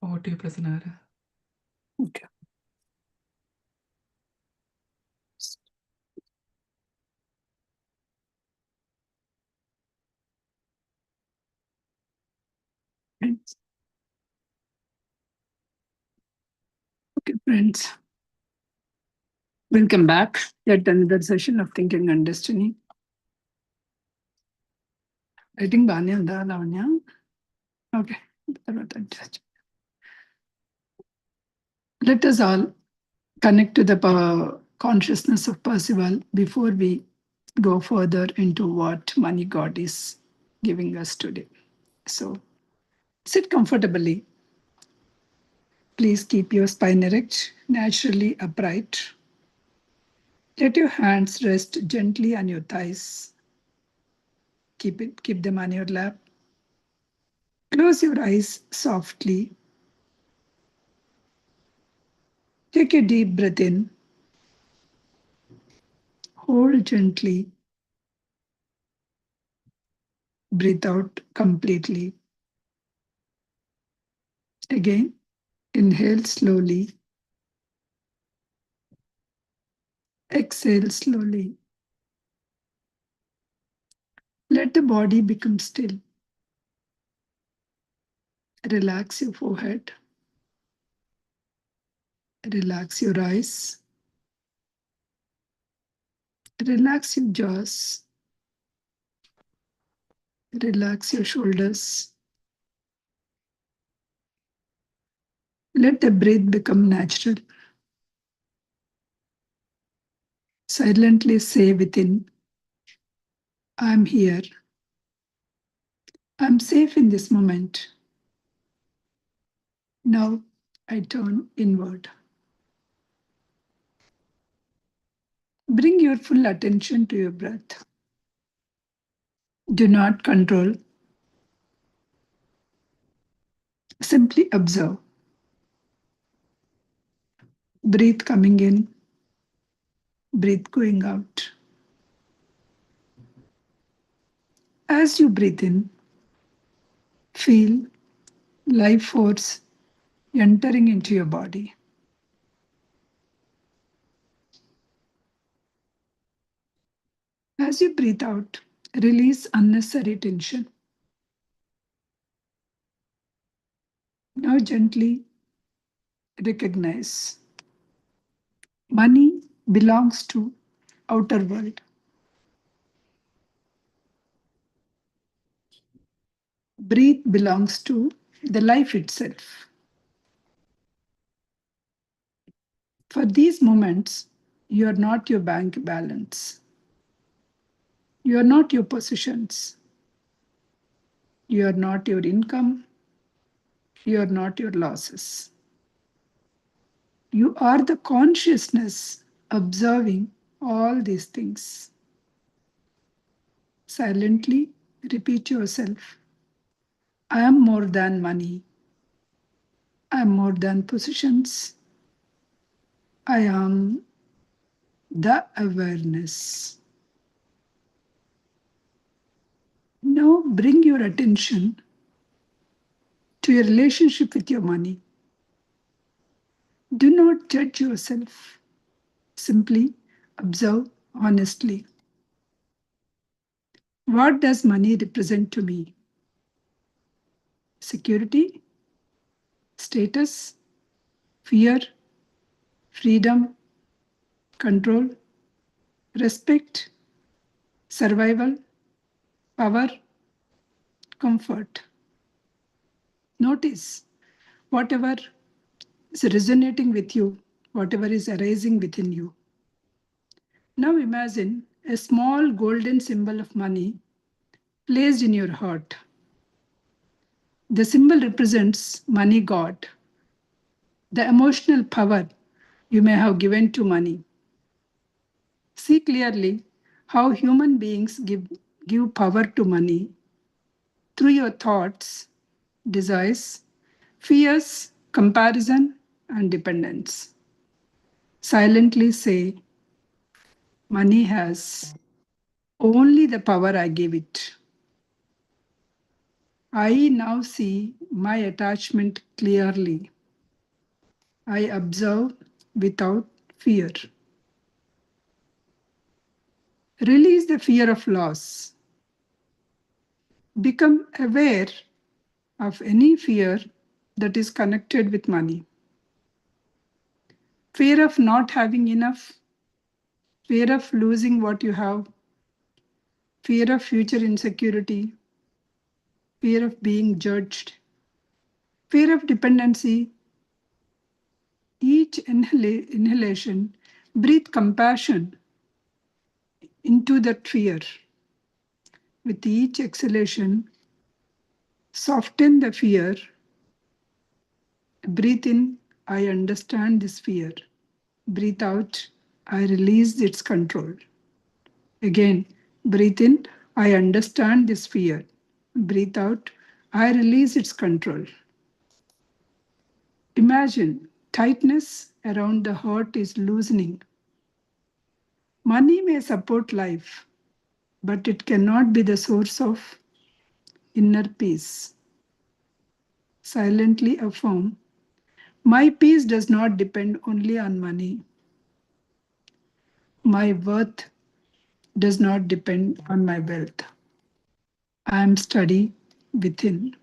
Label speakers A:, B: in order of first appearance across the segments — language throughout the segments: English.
A: Over to you, Prasanna.
B: Okay. Friends. Okay, friends. Welcome back. Yet another session of Thinking and Destiny. Writing Banya and Lavanya. Okay. Let us all connect to the consciousness of Percival before we go further into what money God is giving us today. So sit comfortably. Please keep your spine erect, naturally upright. Let your hands rest gently on your thighs. Keep them on your lap. Close your eyes softly. Take a deep breath in. Hold gently. Breathe out completely. Again, inhale slowly. Exhale slowly. Let the body become still. Relax your forehead. Relax your eyes. Relax your jaws. Relax your shoulders. Let the breath become natural. Silently say within, I'm here. I'm safe in this moment. Now I turn inward. Bring your full attention to your breath. Do not control. Simply observe. Breathe coming in, breathe going out. As you breathe in, feel life force entering into your body. As you breathe out, release unnecessary tension. Now gently recognize money belongs to outer world. Breathe belongs to the life itself. For these moments, you are not your bank balance. You are not your possessions. You are not your income. You are not your losses. You are the consciousness observing all these things. Silently repeat yourself, I am more than money. I am more than possessions. I am the awareness. Now bring your attention to your relationship with your money. Do not judge yourself. Simply observe honestly. What does money represent to me? Security, status, fear, freedom, control, respect, survival, power, comfort. Notice whatever is resonating with you, whatever is arising within you. Now imagine a small golden symbol of money placed in your heart. The symbol represents money god, the emotional power you may have given to money. See clearly how human beings give power to money through your thoughts, desires, fears, comparison, and dependence. Silently say, money has only the power I give it. I now see my attachment clearly. I observe without fear. Release the fear of loss. Become aware of any fear that is connected with money. Fear of not having enough, fear of losing what you have, fear of future insecurity, fear of being judged, fear of dependency. Each inhalation, breathe compassion into that fear. With each exhalation, soften the fear. Breathe in, I understand this fear. Breathe out, I release its control. Again, breathe in, I understand this fear. Breathe out, I release its control. Imagine tightness around the heart is loosening. Money may support life, but it cannot be the source of inner peace. Silently affirm, my peace does not depend only on money. My worth does not depend on my wealth. I am steady within.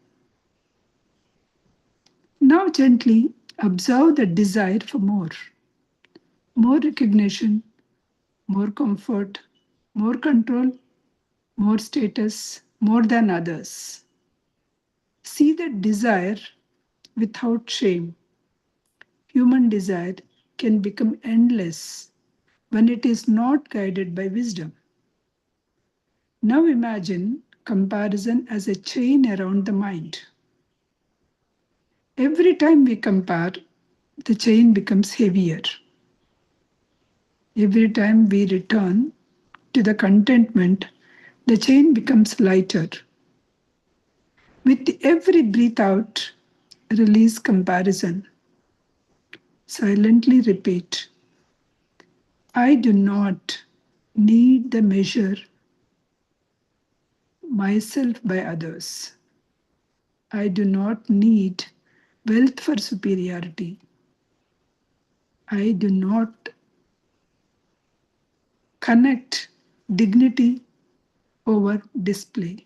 B: Now, gently observe the desire for more recognition, more comfort, more control, more status, more than others. See the desire without shame. Human desire can become endless when it is not guided by wisdom. Now imagine comparison as a chain around the mind. Every time we compare, the chain becomes heavier. Every time we return to the contentment, the chain becomes lighter. With every breath out, release comparison. Silently repeat, I do not need the measure myself by others. I do not need wealth for superiority. I do not connect dignity over display.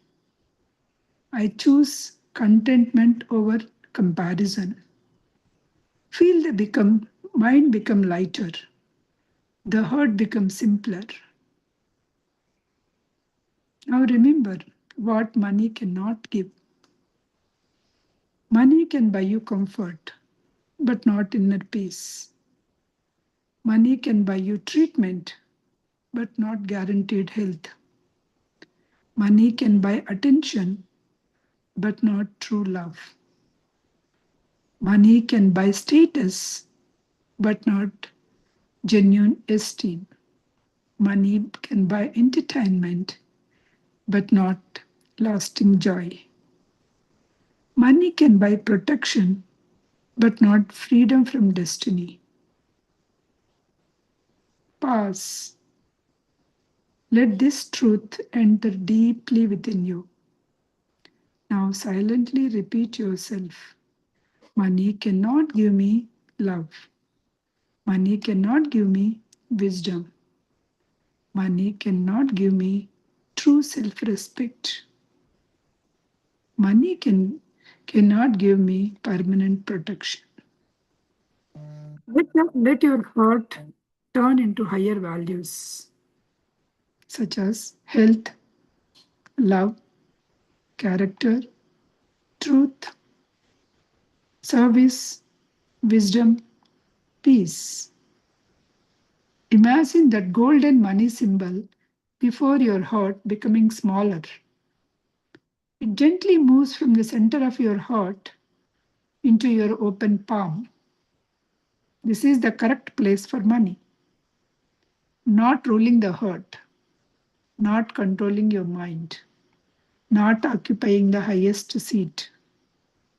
B: I choose contentment over comparison. Feel the mind become lighter. The heart becomes simpler. Now remember what money cannot give. Money can buy you comfort, but not inner peace. Money can buy you treatment, but not guaranteed health. Money can buy attention, but not true love. Money can buy status, but not genuine esteem. Money can buy entertainment, but not lasting joy. Money can buy protection, but not freedom from destiny. Pause. Let this truth enter deeply within you. Now silently repeat yourself. Money cannot give me love. Money cannot give me wisdom. Money cannot give me true self respect. Money cannot give me permanent protection. Let your heart turn into higher values such as health, love, character, truth, service, wisdom, peace. Imagine that golden money symbol before your heart becoming smaller. It gently moves from the center of your heart into your open palm. This is the correct place for money. Not ruling the heart, not controlling your mind, not occupying the highest seat,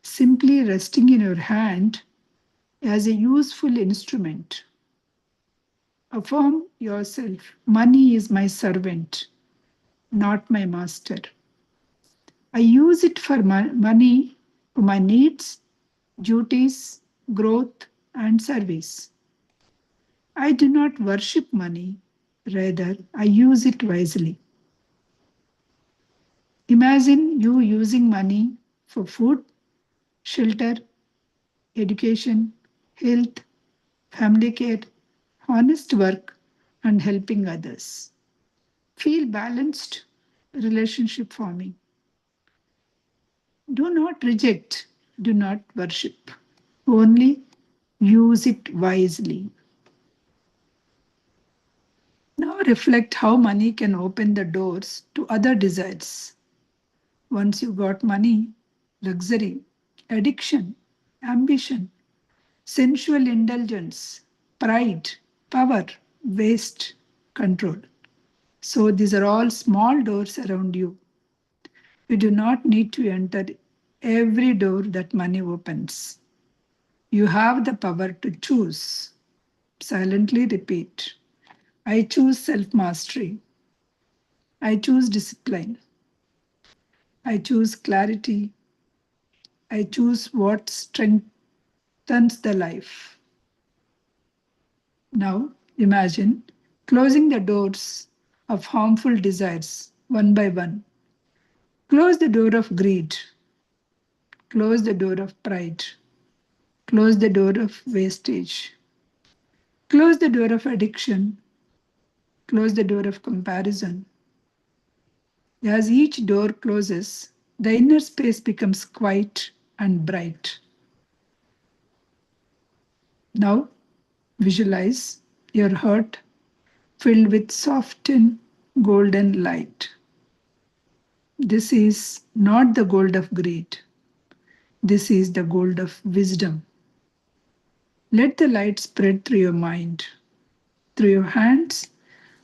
B: simply resting in your hand as a useful instrument. Affirm yourself, money is my servant, not my master. I use it for my money, for my needs, duties, growth, and service. I do not worship money, rather, I use it wisely. Imagine you using money for food, shelter, education, health, family care, honest work, and helping others. Feel balanced relationship forming. Do not reject, do not worship. Only use it wisely. Now reflect how money can open the doors to other desires. Once you got money, luxury, addiction, ambition, sensual indulgence, pride, power, waste, control. So these are all small doors around you. You do not need to enter every door that money opens. You have the power to choose. Silently repeat, I choose self mastery. I choose discipline. I choose clarity. I choose what strengthens the life. Now imagine closing the doors of harmful desires one by one. Close the door of greed. Close the door of pride. Close the door of wastage. Close the door of addiction. Close the door of comparison. As each door closes, the inner space becomes quiet and bright. Now visualize your heart filled with softened golden light. This is not the gold of greed. This is the gold of wisdom. Let the light spread through your mind, through your hands,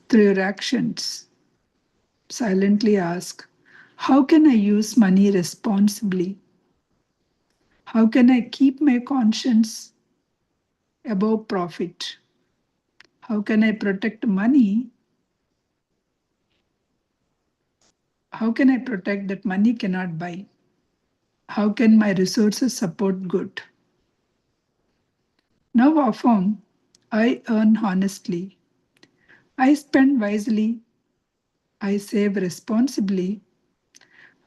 B: through your actions. Silently ask, how can I use money responsibly? How can I keep my conscience above profit? How can I protect money? How can I protect that money cannot buy? How can my resources support good? Now affirm, I earn honestly, I spend wisely, I save responsibly,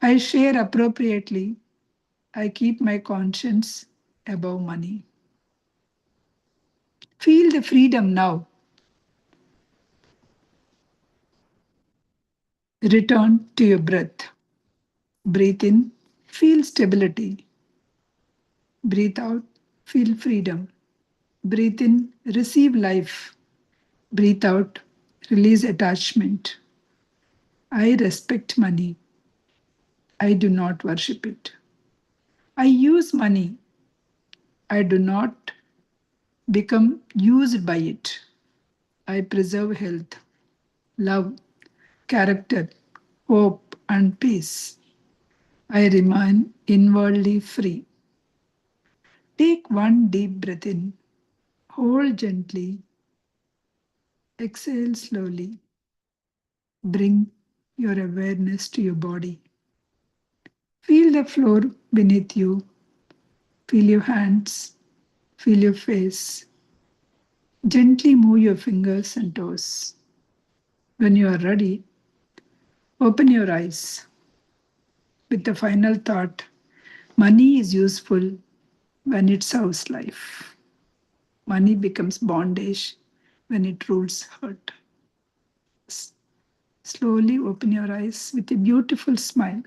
B: I share appropriately, I keep my conscience above money. Feel the freedom now. Return to your breath. Breathe in, feel stability. Breathe out, feel freedom. Breathe in, receive life. Breathe out, release attachment. I respect money. I do not worship it. I use money. I do not become used by it. I preserve health, love, character, hope, and peace. I remain inwardly free. Take one deep breath in, hold gently, exhale slowly. Bring your awareness to your body. Feel the floor beneath you, feel your hands, feel your face. Gently move your fingers and toes. When you are ready, open your eyes with the final thought, money is useful when it serves life. Money becomes bondage when it rules heart. S- Slowly open your eyes with a beautiful smile.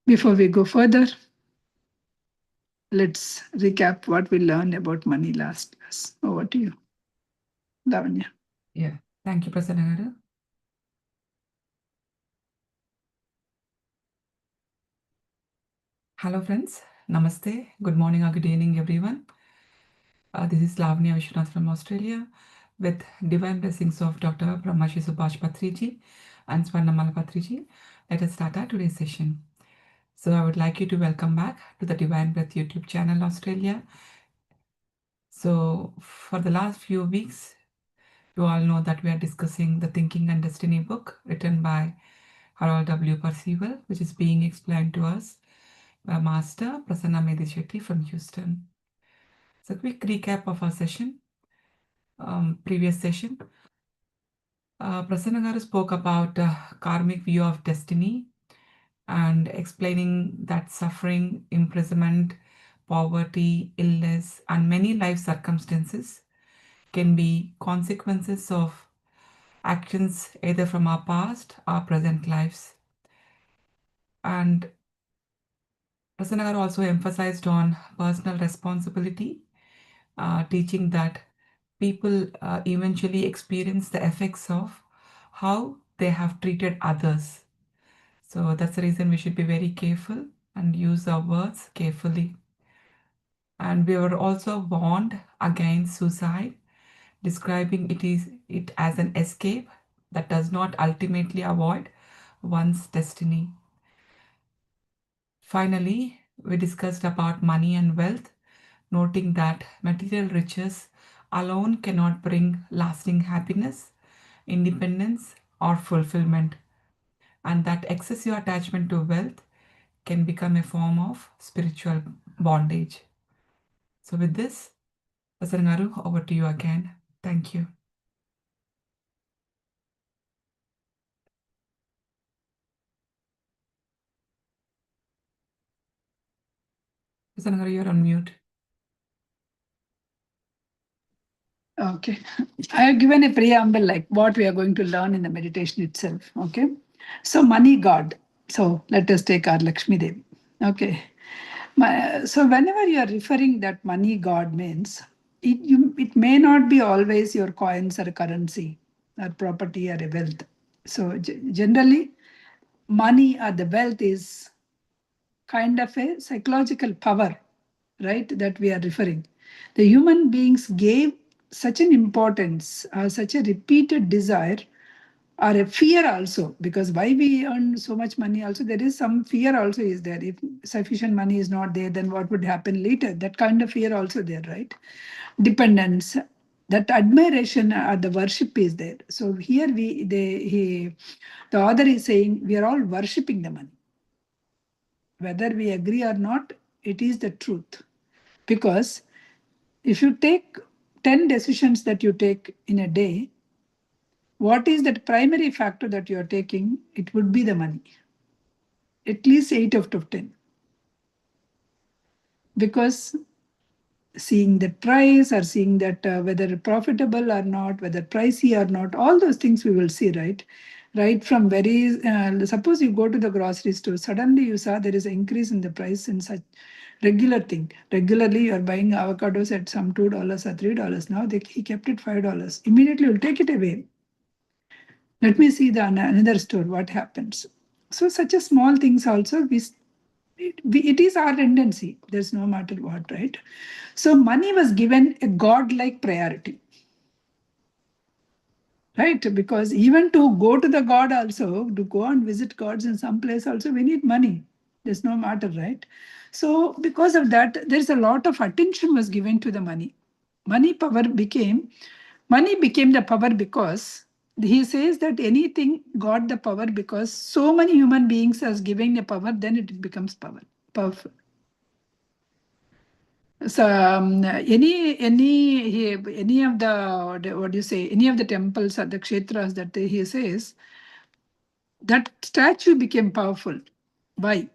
B: Before we go further, let's recap what we learned about money last class. Over to you, Lavanya.
A: Yeah, thank you, Prasanna. Hello, friends. Namaste. Good morning or good evening, everyone. This is Lavanya Vishwanath from Australia with divine blessings of Dr. Brahmashi Subhash Patriji and Swarnamal Patriji. Let us start our today's session. So, I would like you to welcome back to the Divine Breath YouTube channel, Australia. So, for the last few weeks, you all know that we are discussing the Thinking and Destiny book written by Harold W. Percival, which is being explained to us by Master Prasanna Medisetti from Houston. So, quick recap of our session, previous session. Prasanna Garu spoke about karmic view of destiny and explaining that suffering, imprisonment, poverty, illness, and many life circumstances can be consequences of actions either from our past or present lives. And Prasanna also emphasized on personal responsibility, teaching that people eventually experience the effects of how they have treated others. So that's the reason we should be very careful and use our words carefully. And we were also warned against suicide, describing it as an escape that does not ultimately avoid one's destiny. Finally, we discussed about money and wealth, noting that material riches alone cannot bring lasting happiness, independence, or fulfillment, and that excessive attachment to wealth can become a form of spiritual bondage. So, with this, Prasanna, over to you again. Thank you. Prasanna, you're on mute.
B: Okay. I have given a preamble like what we are going to learn in the meditation itself. Okay. So, money god. So, let us take our Lakshmi Devi. Okay. So, whenever you are referring that money god means, it may not be always your coins or currency or property or a wealth. So, generally, money or the wealth is kind of a psychological power, right, that we are referring. The human beings gave such an importance, such a repeated desire, or a fear also, because why we earn so much money also, there is some fear also is there. If sufficient money is not there, then what would happen later? That kind of fear also there, right? Dependence, that admiration or the worship is there. So here the author is saying we are all worshipping the money. Whether we agree or not, it is the truth. Because if you take 10 decisions that you take in a day, what is that primary factor that you are taking? It would be the money. At least 8 out of 10. Because seeing the price or seeing that whether profitable or not, whether pricey or not, all those things we will see, right? Right from very, suppose you go to the grocery store, suddenly you saw there is an increase in the price in such regular thing. Regularly you are buying avocados at some $2 or $3. Now he kept it $5. Immediately you'll take it away. Let me see the another store, what happens. So such a small things also, it is our tendency. There's no matter what, right? So money was given a god-like priority, right? Because even to go to the god also, to go and visit gods in some place also, we need money. There's no matter, right? So because of that, there's a lot of attention was given to the money. Money became the power because he says that anything got the power because so many human beings are giving the power, then it becomes powerful. So any of the what do you say, any of the temples or the kshetras that he says, that statue became powerful. Why?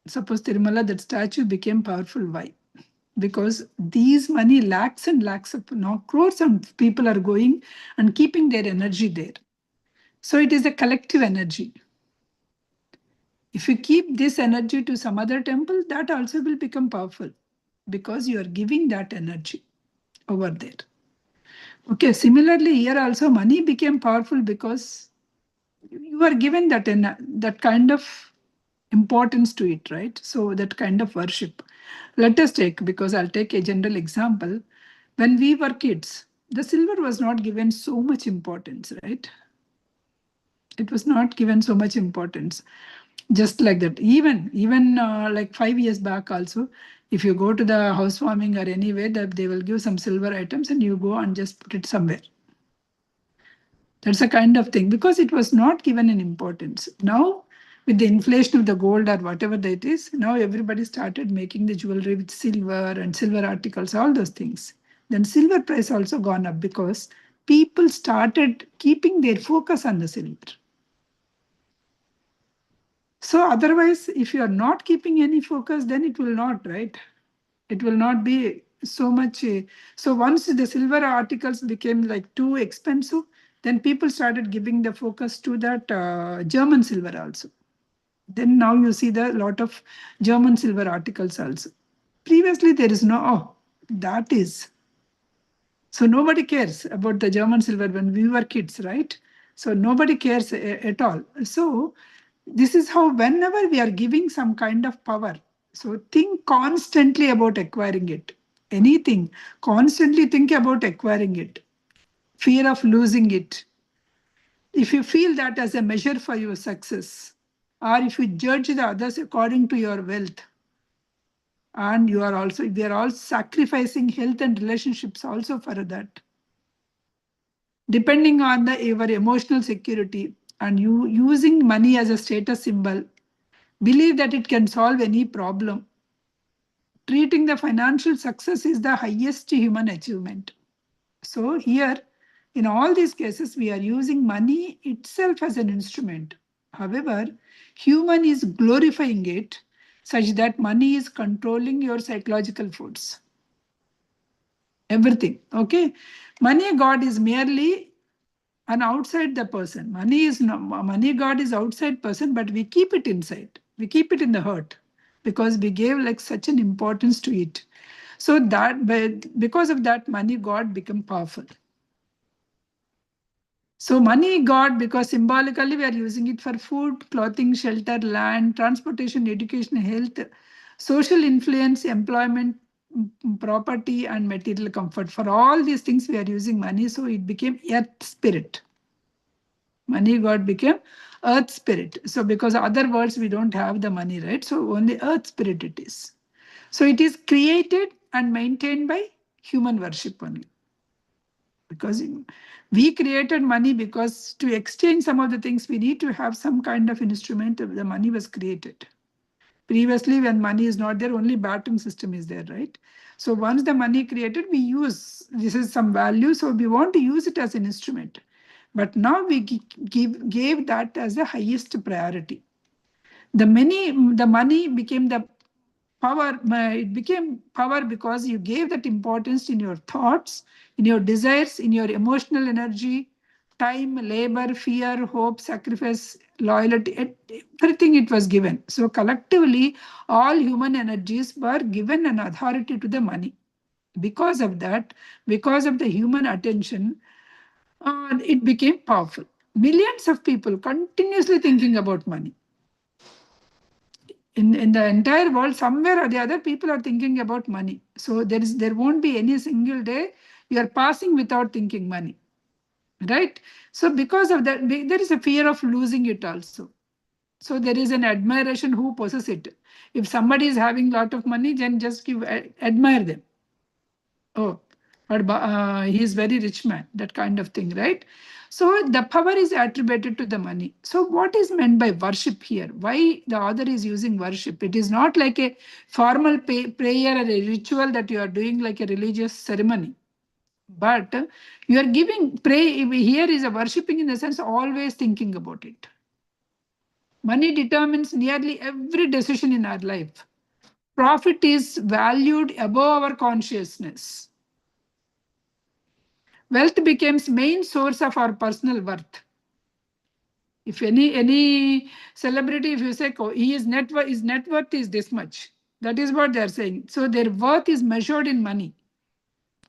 B: Suppose Tirumala, that statue became powerful. Why? Because these money, lakhs and lakhs of now crores of people are going and keeping their energy there. So it is a collective energy. If you keep this energy to some other temple, that also will become powerful because you are giving that energy over there. Okay, similarly, here also money became powerful because you are given that kind of importance to it, right? So that kind of worship. Let us take, because I'll take a general example. When we were kids, the silver was not given so much importance, right? It was not given so much importance. Just like that. Even like 5 years back also, if you go to the housewarming or anywhere, that they will give some silver items and you go and just put it somewhere. That's a kind of thing because it was not given an importance. Now, with the inflation of the gold or whatever that is, now everybody started making the jewelry with silver and silver articles, all those things. Then silver price also gone up because people started keeping their focus on the silver. So otherwise, if you are not keeping any focus, then it will not, right? It will not be so much. So once the silver articles became like too expensive, then people started giving the focus to that German silver also. Then now you see the lot of German silver articles also. Previously, there is no, oh, that is. So nobody cares about the German silver when we were kids, right? So nobody cares at all. So this is how whenever we are giving some kind of power, so think constantly about acquiring it. Anything, constantly think about acquiring it. Fear of losing it. If you feel that as a measure for your success, or if you judge the others according to your wealth, and you are also, they are all sacrificing health and relationships also for that, depending on your emotional security, and you using money as a status symbol, believe that it can solve any problem. Treating the financial success is the highest human achievement. So here, in all these cases, we are using money itself as an instrument. However, human is glorifying it such that money is controlling your psychological force. Everything. Okay. Money God is merely an outside the person. Money is no, money God is outside person, but we keep it inside. We keep it in the heart because we gave like such an importance to it. So that because of that, money God become powerful. So money God, because symbolically we are using it for food, clothing, shelter, land, transportation, education, health, social influence, employment, property, and material comfort. For all these things we are using money, so it became earth spirit. Money God became earth spirit. So because other words we don't have the money, right? So only earth spirit it is. So it is created and maintained by human worship only. Because we created money because to exchange some of the things we need to have some kind of instrument. The money was created. Previously, when money is not there, only bartering system is there, right? So once the money created, we use, this is some value, so we want to use it as an instrument. But now we gave that as the highest priority. The money became the power. It became power because you gave that importance in your thoughts, in your desires, in your emotional energy, time, labor, fear, hope, sacrifice, loyalty, everything it was given. So collectively, all human energies were given an authority to the money. Because of that, because of the human attention, it became powerful. Millions of people continuously thinking about money. In the entire world, somewhere or the other, people are thinking about money. So there won't be any single day you are passing without thinking money, right? So because of that, there is a fear of losing it also. So there is an admiration who possesses it. If somebody is having lot of money, then just admire them. Oh, but he is very rich man, that kind of thing, right? So the power is attributed to the money. So what is meant by worship here? Why the author is using worship? It is not like a formal prayer or a ritual that you are doing like a religious ceremony. But you are giving, pray, here is a worshipping in the sense always thinking about it. Money determines nearly every decision in our life. Profit is valued above our consciousness. Wealth becomes main source of our personal worth. If any celebrity, if you say his net worth is this much, that is what they are saying. So their worth is measured in money,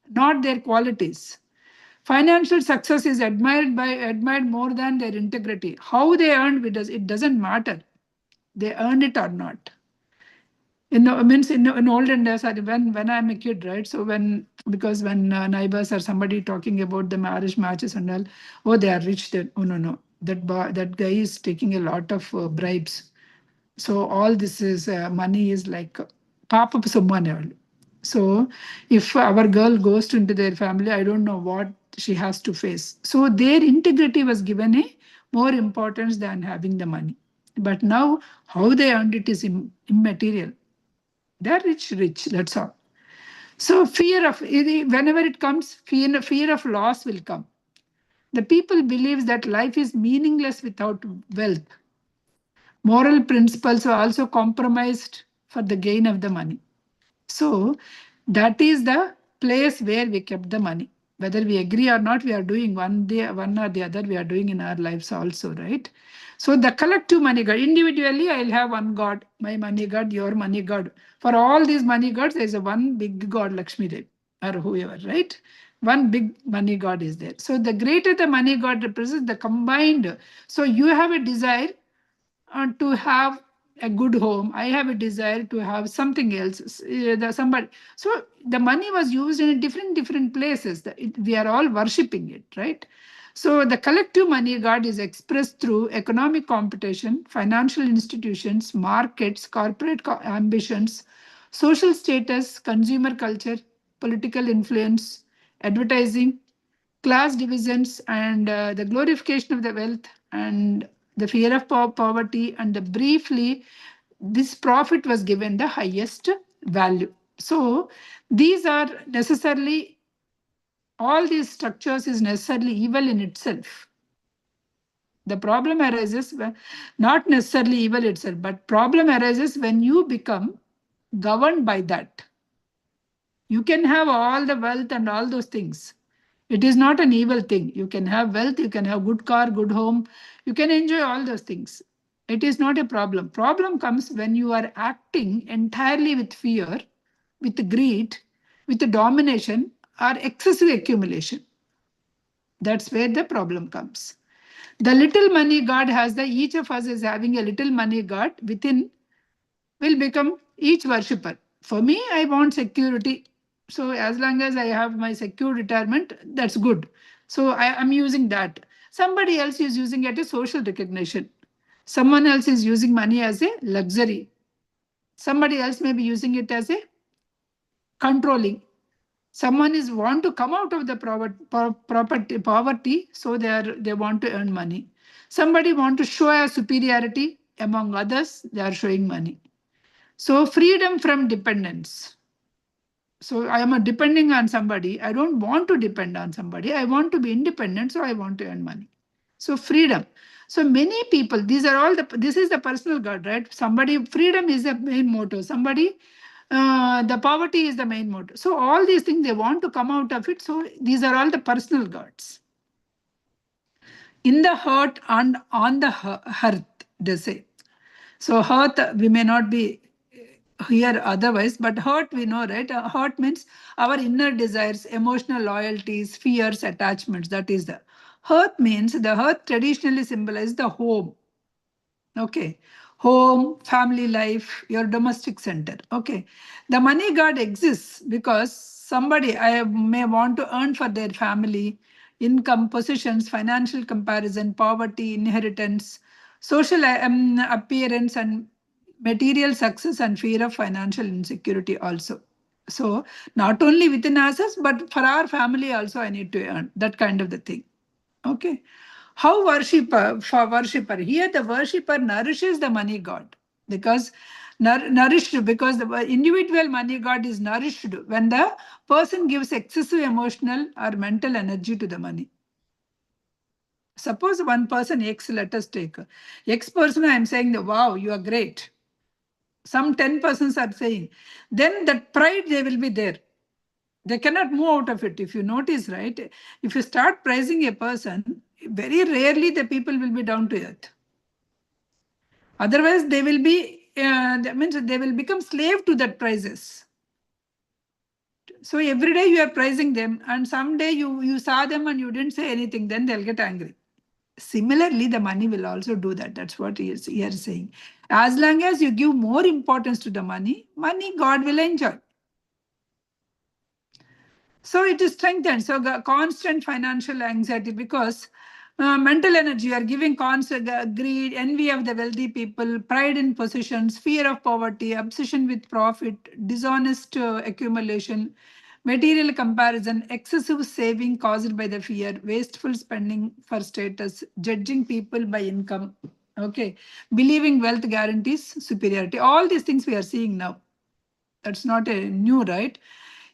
B: not their qualities. Financial success is admired more than their integrity. How they earned it doesn't matter. They earned it or not. Means in olden days, when I'm a kid, right? So because when neighbors or somebody talking about the marriage matches and all, oh, they are rich. Then oh no, that guy is taking a lot of bribes. So all this is money is like pop up someone. So if our girl goes into their family, I don't know what she has to face. So their integrity was given a more importance than having the money. But now how they earned it is immaterial. They're rich, rich, that's all. So fear of whenever it comes, fear of loss will come. The people believes that life is meaningless without wealth. Moral principles are also compromised for the gain of the money. So that is the place where we kept the money. Whether we agree or not, we are doing one or the other, we are doing in our lives also, right? So the collective money god, individually, I'll have one god, my money god, your money god. For all these money gods, there's a one big god, Lakshmi Dev, or whoever, right? One big money god is there. So the greater the money god represents, the combined. So you have a desire to have a good home. I have a desire to have something else. Somebody. So the money was used in different places. We are all worshipping it, right? So the collective money god is expressed through economic competition, financial institutions, markets, corporate ambitions, social status, consumer culture, political influence, advertising, class divisions, and the glorification of the wealth, and the fear of poverty, and the briefly this profit was given the highest value. So these are necessarily, all these structures is necessarily evil in itself. The problem arises when, not necessarily evil itself, but problem arises when you become governed by that. You can have all the wealth and all those things. It is not an evil thing. You can have wealth, you can have good car, good home, you can enjoy all those things. It is not a problem. Problem comes when you are acting entirely with fear, with greed, with domination, or excessive accumulation. That's where the problem comes. The little money God has the, each of us is having a little money God within, will become each worshipper. For me, I want security. So as long as I have my secure retirement, that's good. So I am using that. Somebody else is using it as social recognition. Someone else is using money as a luxury. Somebody else may be using it as a controlling. Someone is want to come out of the poverty, so they want to earn money. Somebody want to show a superiority among others, they are showing money. So freedom from dependence. So I am depending on somebody. I don't want to depend on somebody. I want to be independent, so I want to earn money. So freedom. So many people, these are all this is the personal God, right? Somebody, freedom is the main motto. Somebody, the poverty is the main motto. So all these things, they want to come out of it. So these are all the personal gods. In the heart and on the hearth, they say. So hearth, we may not be here otherwise, but heart we know, right? Heart means our inner desires, emotional loyalties, fears, attachments. That is the hearth. Means the hearth traditionally symbolizes the home. Okay, home, family life, your domestic center. Okay, the money god exists because somebody I may want to earn for their family, income, positions, financial comparison, poverty, inheritance, social appearance, and material success, and fear of financial insecurity also. So not only within ourselves, but for our family also, I need to earn that kind of the thing. Okay. How worshipper, for worshipper, here the worshipper nourishes the money god, because nourished, because the individual money god is nourished when the person gives excessive emotional or mental energy to the money. Suppose one person X, let us take X person, I am saying that wow, you are great. Some 10 persons are saying, then that pride, they will be there. They cannot move out of it. If you notice, right, if you start praising a person, very rarely the people will be down to earth. Otherwise, they will be, that means they will become slave to that praises. So every day you are praising them, and someday you saw them and you didn't say anything, then they'll get angry. Similarly, the money will also do that. That's what he is here saying. As long as you give more importance to the money, God will enjoy. So it is strengthened. So constant financial anxiety, because Mental energy, you are giving greed, envy of the wealthy people, pride in possessions, fear of poverty, obsession with profit, dishonest accumulation, material comparison, excessive saving caused by the fear, wasteful spending for status, judging people by income, okay, believing wealth guarantees superiority. All these things we are seeing now. That's not a new, right?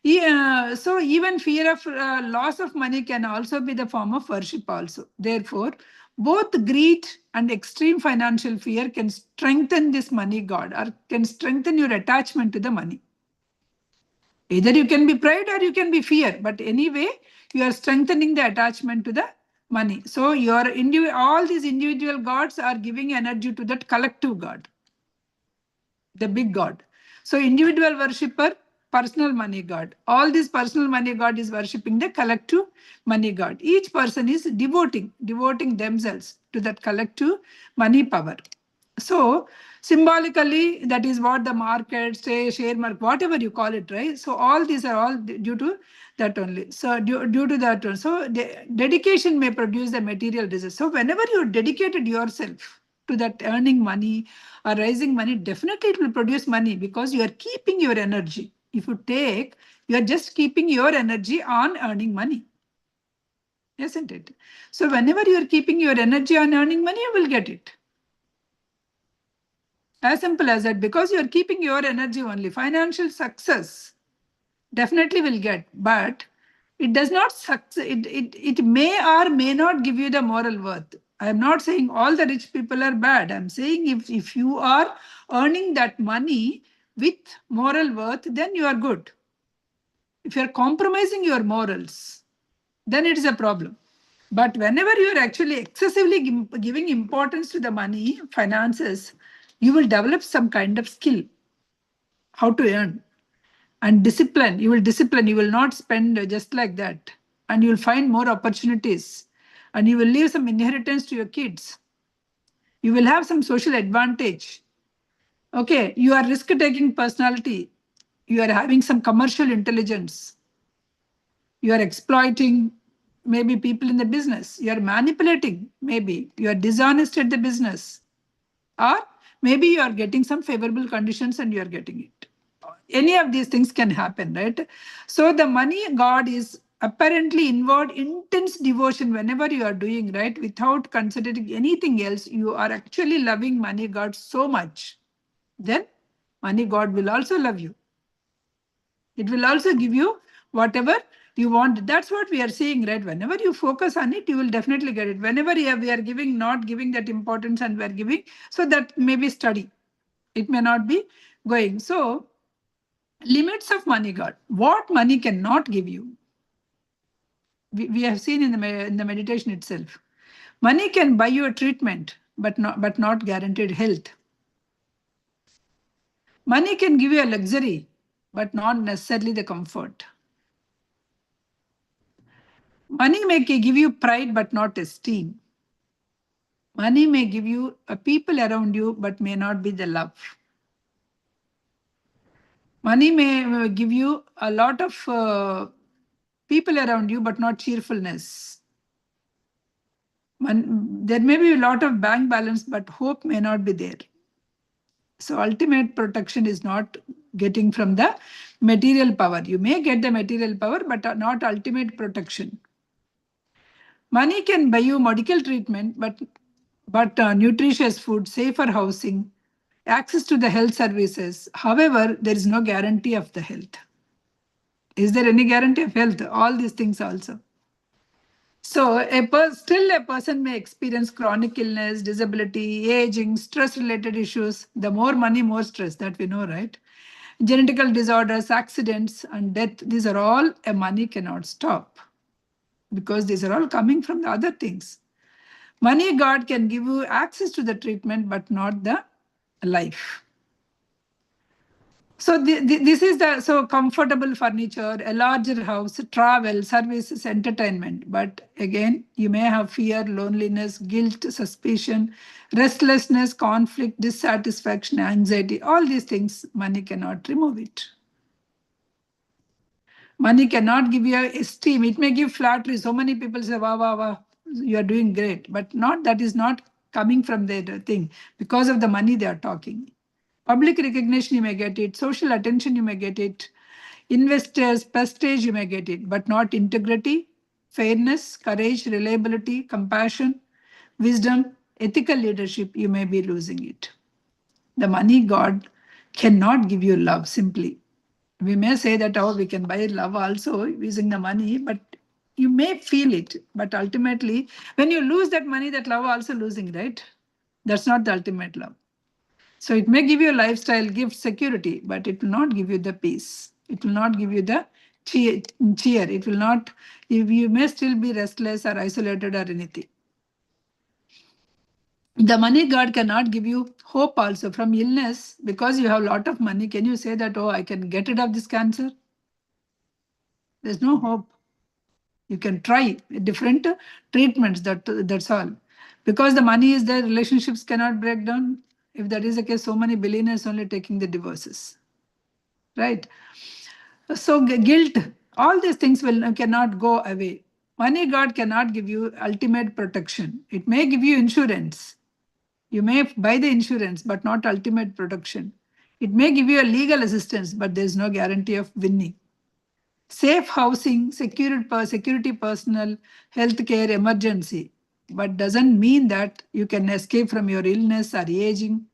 B: Yeah, so even fear of loss of money can also be the form of worship also. Therefore, both greed and extreme financial fear can strengthen this money god or can strengthen your attachment to the money. Either you can be pride or you can be fear, but anyway, you are strengthening the attachment to the money. So all these individual gods are giving energy to that collective god, the big god. So individual worshipper, personal money god. All this personal money god is worshipping the collective money god. Each person is devoting themselves to that collective money power. So symbolically, that is what the market, say share market, whatever you call it, right? So all these are all due to that only. So due to that one. So dedication may produce the material results. So whenever you dedicated yourself to that earning money or raising money, definitely it will produce money because you are keeping your energy. If you take, you are just keeping your energy on earning money, isn't it? So whenever you are keeping your energy on earning money, you will get it. As simple as that, because you are keeping your energy only. Financial success definitely will get, but it does not succeed. It may or may not give you the moral worth. I am not saying all the rich people are bad. I'm saying if you are earning that money with moral worth, then you are good. If you are compromising your morals, then it is a problem. But whenever you are actually excessively giving importance to the money, finances, you will develop some kind of skill how to earn and discipline. You will discipline, you will not spend just like that, and you will find more opportunities, and you will leave some inheritance to your kids. You will have some social advantage. Okay, you are risk taking personality, you are having some commercial intelligence, you are exploiting maybe people in the business, you are manipulating, maybe you are dishonest at the business, or maybe you are getting some favorable conditions and you are getting it. Any of these things can happen, right? So the money god is apparently involved intense devotion whenever you are doing, right, without considering anything else. You are actually loving money god so much, then money god will also love you. It will also give you whatever you want. That's what we are seeing, right? Whenever you focus on it, you will definitely get it. Whenever we are giving, not giving that importance, and we are giving, so that may be study. It may not be going. So, limits of money god. What money cannot give you. We have seen in the meditation itself. Money can buy you a treatment, but not guaranteed health. Money can give you a luxury, but not necessarily the comfort. Money may give you pride, but not esteem. Money may give you a people around you, but may not be the love. Money may give you a lot of people around you, but not cheerfulness. There may be a lot of bank balance, but hope may not be there. So ultimate protection is not getting from the material power. You may get the material power, but not ultimate protection. Money can buy you medical treatment, but nutritious food, safer housing, access to the health services. However, there is no guarantee of the health. Is there any guarantee of health? All these things also. So still a person may experience chronic illness, disability, aging, stress-related issues. The more money, more stress, that we know, right? Genetical disorders, accidents, and death, these are all money cannot stop because these are all coming from the other things. Money god can give you access to the treatment, but not the life. So this is the comfortable furniture, a larger house, travel, services, entertainment. But again, you may have fear, loneliness, guilt, suspicion, restlessness, conflict, dissatisfaction, anxiety. All these things, money cannot remove it. Money cannot give you esteem. It may give flattery. So many people say, wow, wow, wow. you are doing great, but not that is not coming from the thing. Because of the money they are talking. Public recognition, you may get it. Social attention, you may get it. Investors, prestige, you may get it, but not integrity, fairness, courage, reliability, compassion, wisdom, ethical leadership, you may be losing it. The money god cannot give you love simply. We may say that, oh, we can buy love also using the money, but you may feel it. But ultimately, when you lose that money, that love also losing, right? That's not the ultimate love. So it may give you a lifestyle, give security, but it will not give you the peace. It will not give you the cheer. It will not, if you may still be restless or isolated or anything. The money god cannot give you hope also from illness. Because you have a lot of money, can you say that, oh, I can get rid of this cancer? There's no hope. You can try different treatments, that's all. Because the money is there, relationships cannot break down. If that is the case, so many billionaires only taking the divorces, right? So guilt, all these things will cannot go away. Money god cannot give you ultimate protection. It may give you insurance. You may buy the insurance, but not ultimate protection. It may give you a legal assistance, but there is no guarantee of winning. Safe housing, security personnel, healthcare, emergency, but doesn't mean that you can escape from your illness or aging,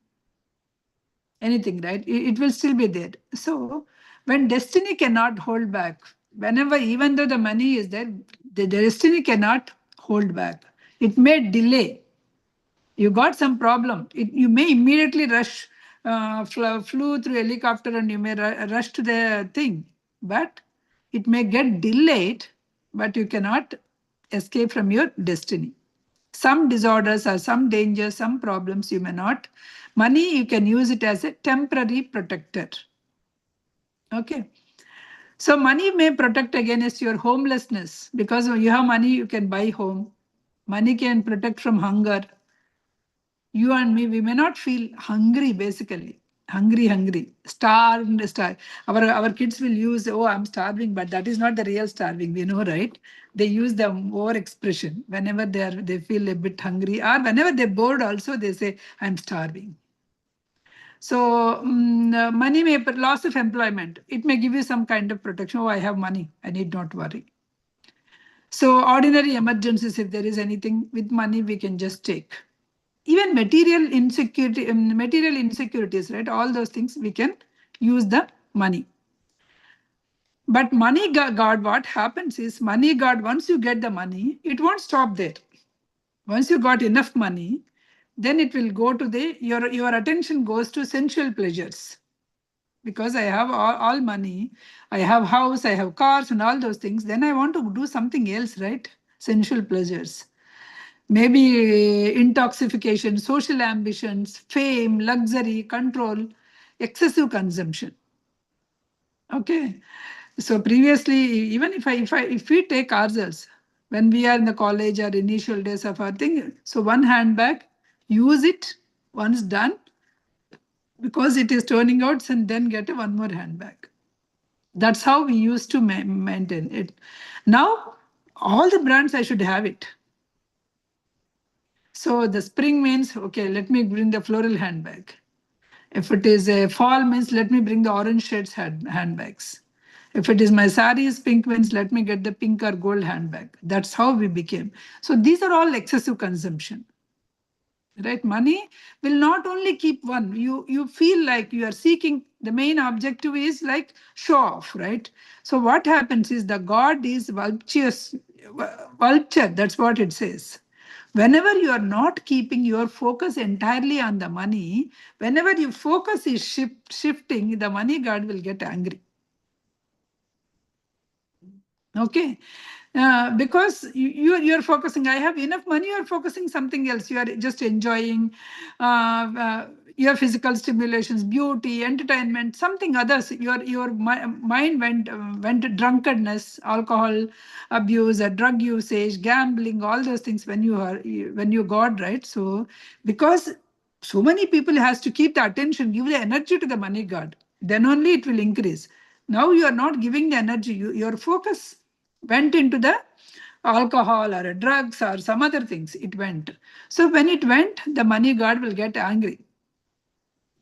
B: anything, right? It will still be there. So when destiny cannot hold back, whenever, even though the money is there, the destiny cannot hold back. It may delay. You got some problem. You may immediately rush, flew through helicopter and you may rush to the thing. But it may get delayed, but you cannot escape from your destiny. Some disorders or some dangers, some problems you may not. Money, you can use it as a temporary protector. Okay. So money may protect against your homelessness, because when you have money, you can buy home. Money can protect from hunger. You and me, we may not feel hungry basically. Hungry, starved. Our kids will use, oh, I'm starving, but that is not the real starving, we know, right? They use the over expression whenever they feel a bit hungry, or whenever they're bored also, they say, I'm starving. So money may, loss of employment, it may give you some kind of protection. Oh, I have money, I need not worry. So ordinary emergencies, if there is anything with money, we can just take. Even material insecurities, right? All those things we can use the money. But money god, what happens is, money god, once you get the money, it won't stop there. Once you got enough money, then it will go to your attention goes to sensual pleasures. Because I have all money, I have house, I have cars and all those things, then I want to do something else, right? Sensual pleasures. Maybe intoxication, social ambitions, fame, luxury, control, excessive consumption. Okay. So previously, even if we take ourselves, when we are in the college or initial days of our thing, so one handbag, use it once done, because it is turning out, and then get a one more handbag. That's how we used to maintain it. Now, all the brands, I should have it. So the spring means, okay, let me bring the floral handbag. If it is a fall means, let me bring the orange shades handbags. If it is my sarees, pink means, let me get the pink or gold handbag. That's how we became. So these are all excessive consumption. Right? Money will not only keep one. You feel like you are seeking, the main objective is like show off, right? So what happens is, the god is vulture, that's what it says. Whenever you are not keeping your focus entirely on the money, whenever your focus is shifting, the money god will get angry. Okay. Because you're focusing, I have enough money, you're focusing something else. You are just enjoying your physical stimulations, beauty, entertainment, something others. Your mind went to drunkenness, alcohol abuse, drug usage, gambling, all those things when you got, right? So because so many people has to keep the attention, give the energy to the money god, then only it will increase. Now you are not giving the energy, your focus went into the alcohol or drugs or some other things. It went. So when it went, the money god will get angry.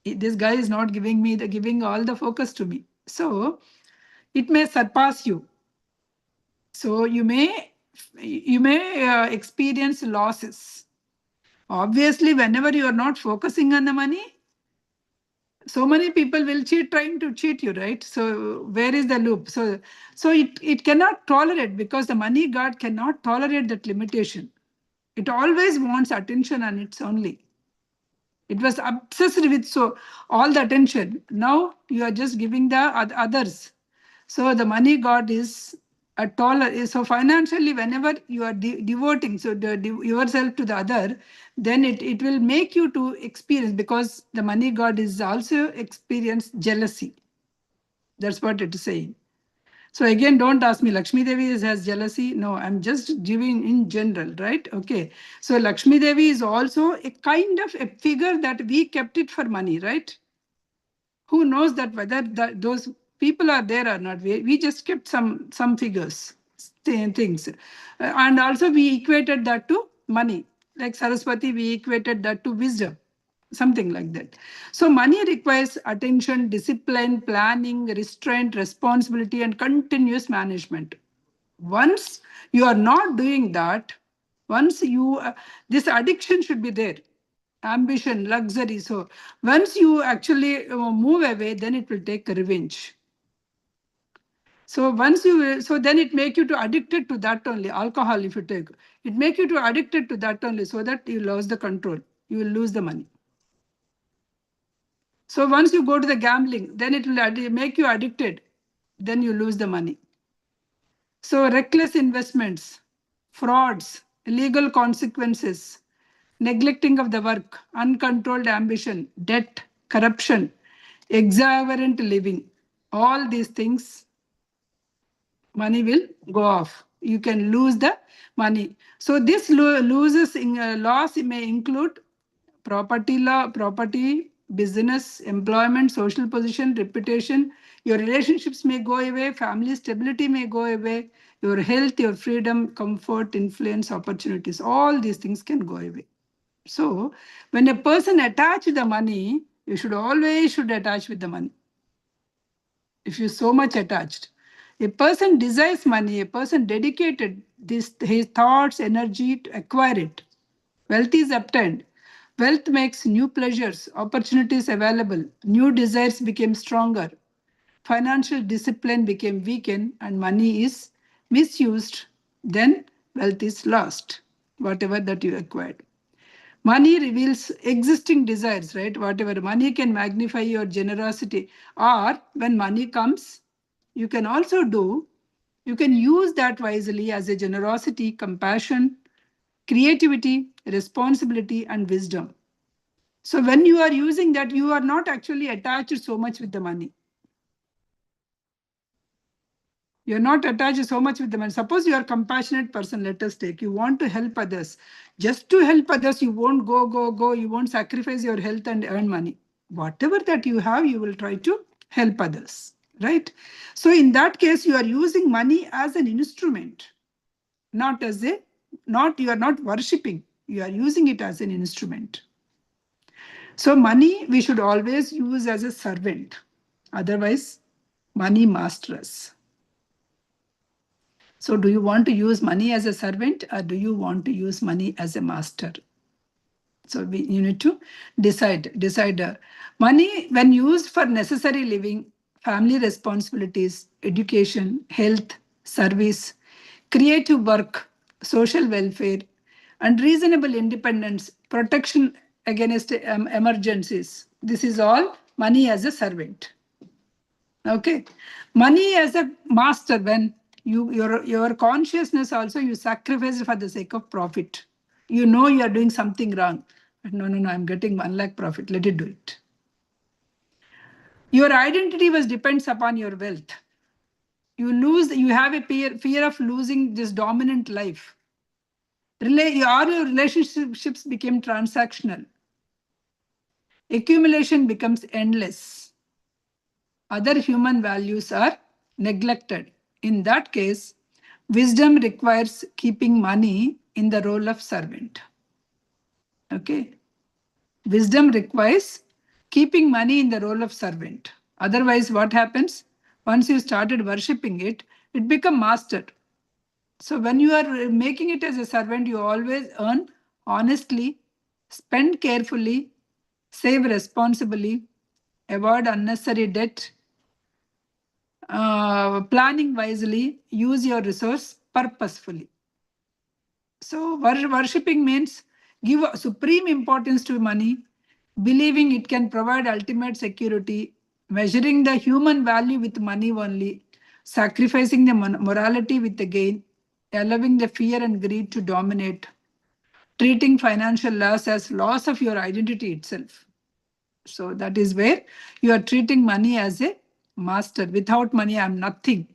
B: This guy is not giving me the giving all the focus to me. So it may surpass you. So you may experience losses. Obviously, whenever you are not focusing on the money, so many people will trying to cheat you, right? So where is the loop? So it cannot tolerate, because the money god cannot tolerate that limitation. It always wants attention on its only. It was obsessed with so all the attention. Now you are just giving the others. So the money god is a taller. So financially, whenever you are devoting yourself to the other, then it will make you to experience, because the money god is also experience jealousy. That's what it is saying. So again, don't ask me, Lakshmi Devi has jealousy. No, I'm just giving in general, right? Okay. So Lakshmi Devi is also a kind of a figure that we kept it for money, right? Who knows that whether those people are there or not? We just kept some figures, things. And also we equated that to money. Like Saraswati, we equated that to wisdom. Something like that. So money requires attention, discipline, planning, restraint, responsibility, and continuous management. Once you are not doing that, once you this addiction should be there, ambition, luxury. So once you actually move away, then it will take revenge. So once you so then it make you to addicted to that only. Alcohol, if you take, it make you to addicted to that only, so that you lose the control, you will lose the money. So once you go to the gambling, then it will make you addicted, then you lose the money. So reckless investments, frauds, illegal consequences, neglecting of the work, uncontrolled ambition, debt, corruption, exuberant living, all these things, money will go off. You can lose the money. So this loses in loss may include property law, property, business, employment, social position, reputation. Your relationships may go away, family stability may go away, your health, your freedom, comfort, influence, opportunities, all these things can go away. So when a person attach the money, you should always attach with the money. If you're so much attached, a person desires money, a person dedicated his thoughts, energy to acquire it. Wealth is obtained. Wealth makes new pleasures, opportunities available, new desires became stronger, financial discipline became weakened, and money is misused, then wealth is lost, whatever that you acquired. Money reveals existing desires, right? Whatever money can magnify your generosity, or when money comes, you can also do, you can use that wisely as a generosity, compassion, creativity, responsibility, and wisdom. So when you are using that, you are not actually attached so much with the money. You're not attached so much with the money. Suppose you are a compassionate person, let us take, you want to help others. Just to help others, you won't go, you won't sacrifice your health and earn money. Whatever that you have, you will try to help others, right? So in that case, you are using money as an instrument, not as a, not, you are not worshipping, you are using it as an instrument. So money we should always use as a servant. Otherwise, money masters us. So do you want to use money as a servant, or do you want to use money as a master? So you need to decide. Money, when used for necessary living, family responsibilities, education, health, service, creative work, social welfare, and reasonable independence, protection against emergencies. This is all money as a servant. Okay, money as a master, when your consciousness also you sacrifice for the sake of profit. You know you are doing something wrong, but no, I'm getting 1 lakh profit. Let it do it. Your identity was depends upon your wealth. You have a fear of losing this dominant life. Your relationships became transactional. Accumulation becomes endless. Other human values are neglected. In that case, Wisdom requires keeping money in the role of servant. Okay. Wisdom requires keeping money in the role of servant. Otherwise, what happens? Once you started worshipping it, it become master. So when you are making it as a servant, you always earn honestly, spend carefully, save responsibly, avoid unnecessary debt, planning wisely, use your resource purposefully. So worshipping means give supreme importance to money, believing it can provide ultimate security, measuring the human value with money only, sacrificing the morality with the gain, allowing the fear and greed to dominate, treating financial loss as loss of your identity itself. So that is where you are treating money as a master. Without money, I am nothing.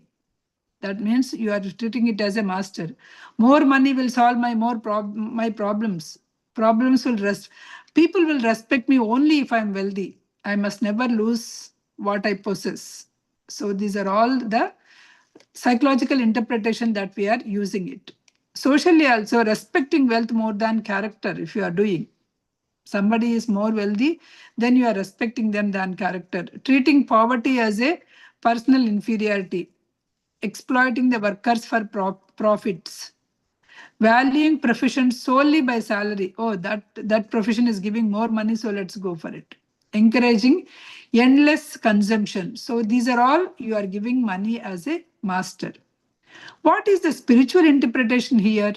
B: That means you are treating it as a master. More money will solve my problems. Problems will rest. People will respect me only if I am wealthy. I must never lose what I possess. So these are all the psychological interpretation that we are using it. Socially also, respecting wealth more than character. If you are doing, somebody is more wealthy, then you are respecting them than character. Treating poverty as a personal inferiority, exploiting the workers for profits, valuing profession solely by salary. Oh, that profession is giving more money, so let's go for it. Encouraging endless consumption. So these are all you are giving money as a master. What is the spiritual interpretation here?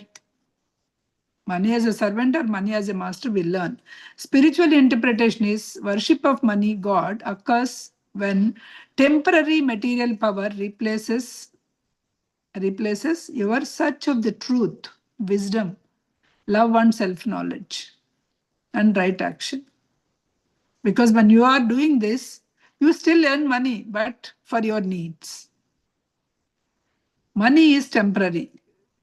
B: Money as a servant or money as a master, we learn. Spiritual interpretation is worship of money, God, occurs when temporary material power replaces your search of the truth, wisdom, love and self-knowledge, and right action. Because when you are doing this, you still earn money, but for your needs. Money is temporary.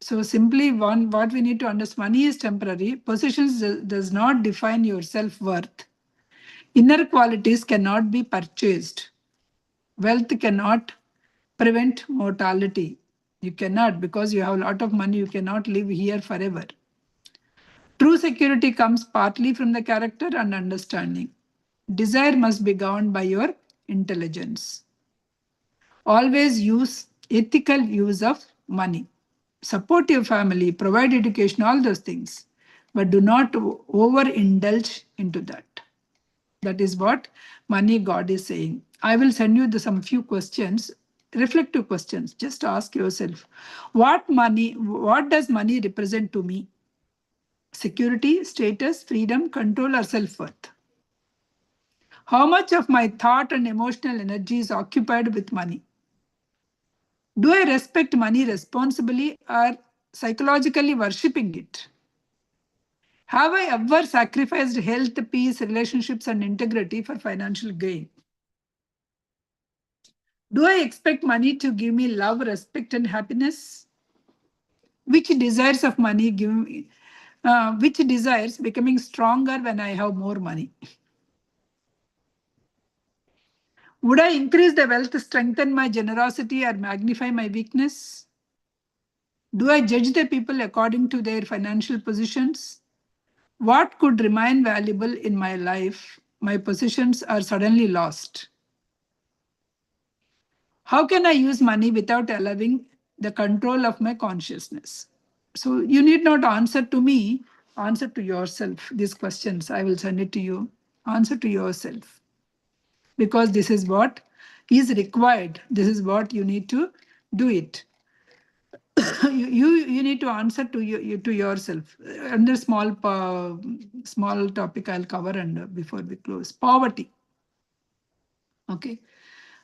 B: So simply what we need to understand, money is temporary. Possessions does not define your self-worth. Inner qualities cannot be purchased. Wealth cannot prevent mortality. You cannot, because you have a lot of money, you cannot live here forever. True security comes partly from the character and understanding. Desire must be governed by your intelligence. Always use ethical use of money. Support your family, provide education, all those things. But do not overindulge into that. That is what money God is saying. I will send you some few questions, reflective questions. Just ask yourself, what does money represent to me? Security, status, freedom, control, or self-worth? How much of my thought and emotional energy is occupied with money? Do I respect money responsibly or psychologically worshipping it? Have I ever sacrificed health, peace, relationships, and integrity for financial gain? Do I expect money to give me love, respect, and happiness? Which desires of money give me, which desires becoming stronger when I have more money? Would I increase the wealth, strengthen my generosity, or magnify my weakness? Do I judge the people according to their financial positions? What could remain valuable in my life? My possessions are suddenly lost. How can I use money without allowing the control of my consciousness? So you need not answer to me, answer to yourself. These questions, I will send it to you. Answer to yourself. Because this is what is required. This is what you need to do it. you need to answer to to yourself. Under small topic I'll cover and before we close. Poverty. Okay.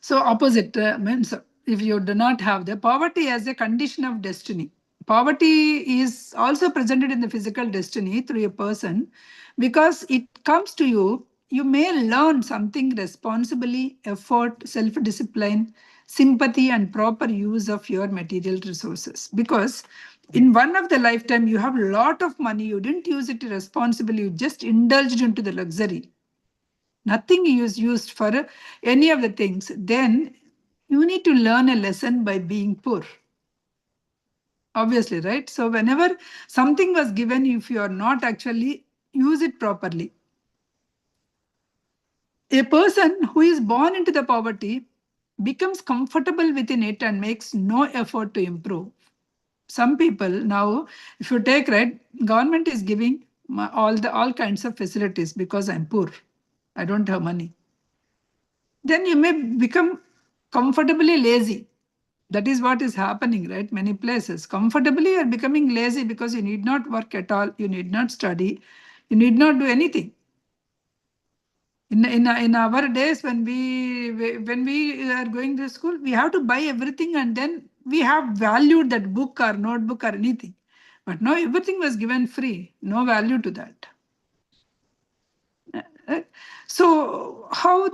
B: So opposite means if you do not have the poverty as a condition of destiny. Poverty is also presented in the physical destiny through a person because it comes to you. You may learn something responsibly, effort, self-discipline, sympathy, and proper use of your material resources. Because in one of the lifetime, you have a lot of money, you didn't use it responsibly, you just indulged into the luxury. Nothing is used for any of the things. Then you need to learn a lesson by being poor. Obviously, right? So whenever something was given, if you are not actually use it properly, a person who is born into the poverty becomes comfortable within it and makes no effort to improve. Some people now, if you take, right, government is giving all kinds of facilities because I'm poor, I don't have money. Then you may become comfortably lazy. That is what is happening, right? Many places. Comfortably, you're becoming lazy because you need not work at all, you need not study, you need not do anything. In our days, when we are going to school, we have to buy everything and then we have valued that book or notebook or anything. But now everything was given free, no value to that. Right? So how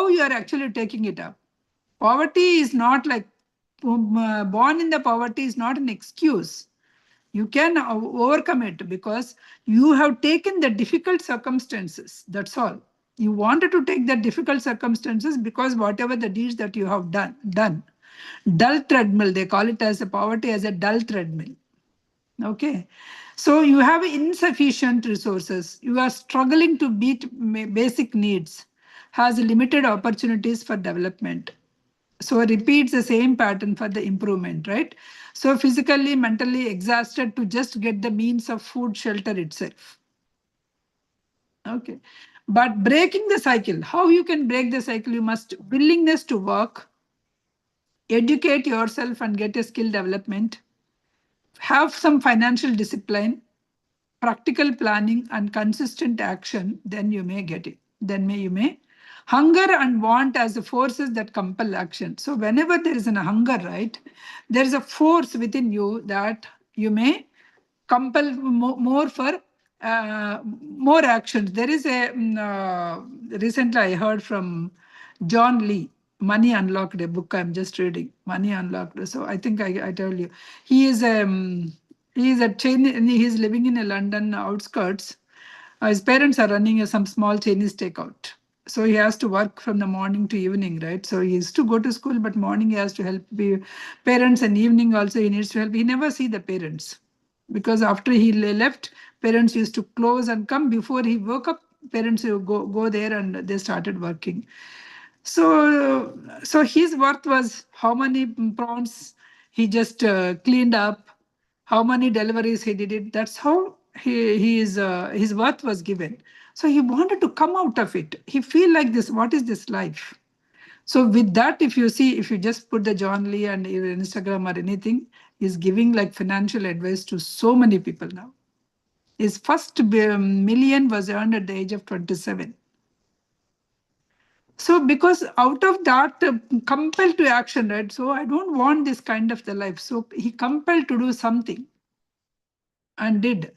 B: you are actually taking it up? Poverty is not like born in the poverty is not an excuse. You can overcome it because you have taken the difficult circumstances. That's all. You wanted to take the difficult circumstances because whatever the deeds that you have done. Dull treadmill, they call it as a poverty as a dull treadmill. Okay. So you have insufficient resources. You are struggling to meet basic needs, has limited opportunities for development. So repeats the same pattern for the improvement, right? So physically, mentally exhausted to just get the means of food, shelter itself. Okay. But breaking the cycle, how you can break the cycle? You must willingness to work, educate yourself and get a skill development, have some financial discipline, practical planning and consistent action, then you may get it. Then you may hunger and want as the forces that compel action. So whenever there is a hunger, right, there is a force within you that you may compel more for more actions. There is a recently I heard from John Lee, Money Unlocked, a book I'm just reading, Money Unlocked. So I think I tell you, he is he is a chain. He is living in a London outskirts. His parents are running some small Chinese takeout. So he has to work from the morning to evening, right? So he used to go to school, but morning he has to help parents, and evening also he needs to help. He never see the parents because after he left, parents used to close and come. Before he woke up, parents would go there and they started working. So his worth was how many prawns he just cleaned up, how many deliveries he did it. That's how his worth was given. So he wanted to come out of it. He feel like this. What is this life? So with that, if you see, if you just put the John Lee and your Instagram or anything, he's giving like financial advice to so many people now. His first million was earned at the age of 27. So because out of that compelled to action, right? So I don't want this kind of the life. So he compelled to do something and did.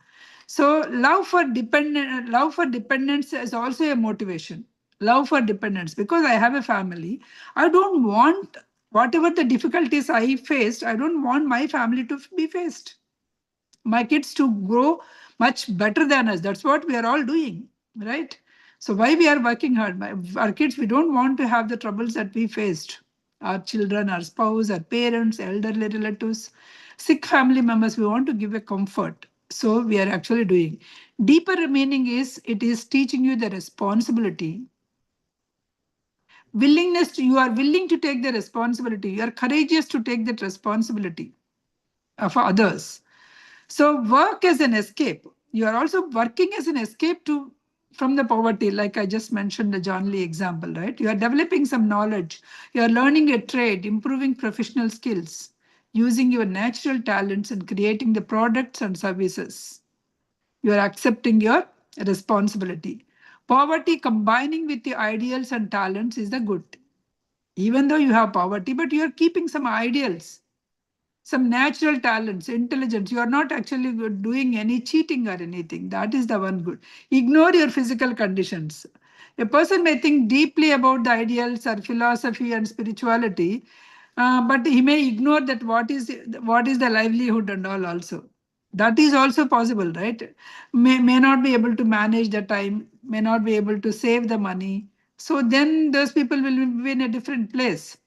B: So love for dependence is also a motivation. Love for dependence, because I have a family. I don't want whatever the difficulties I faced, I don't want my family to be faced. My kids to grow much better than us. That's what we are all doing, right? So why we are working hard? Our kids, we don't want to have the troubles that we faced. Our children, our spouse, our parents, elderly relatives, sick family members, we want to give a comfort. So we are actually doing. Deeper meaning is it is teaching you the responsibility. Willingness to, you are willing to take the responsibility. You are courageous to take that responsibility for others. So work as an escape. You are also working as an escape to from the poverty, like I just mentioned the John Lee example, right? You are developing some knowledge. You are learning a trade, improving professional skills, using your natural talents and creating the products and services. You are accepting your responsibility. Poverty combining with the ideals and talents is the good. Even though you have poverty, but you are keeping some ideals, some natural talents, intelligence. You are not actually doing any cheating or anything. That is the one good. Ignore your physical conditions. A person may think deeply about the ideals or philosophy and spirituality, but he may ignore that what is the livelihood and all also. That is also possible, right? May not be able to manage the time, may not be able to save the money. So then those people will be in a different place.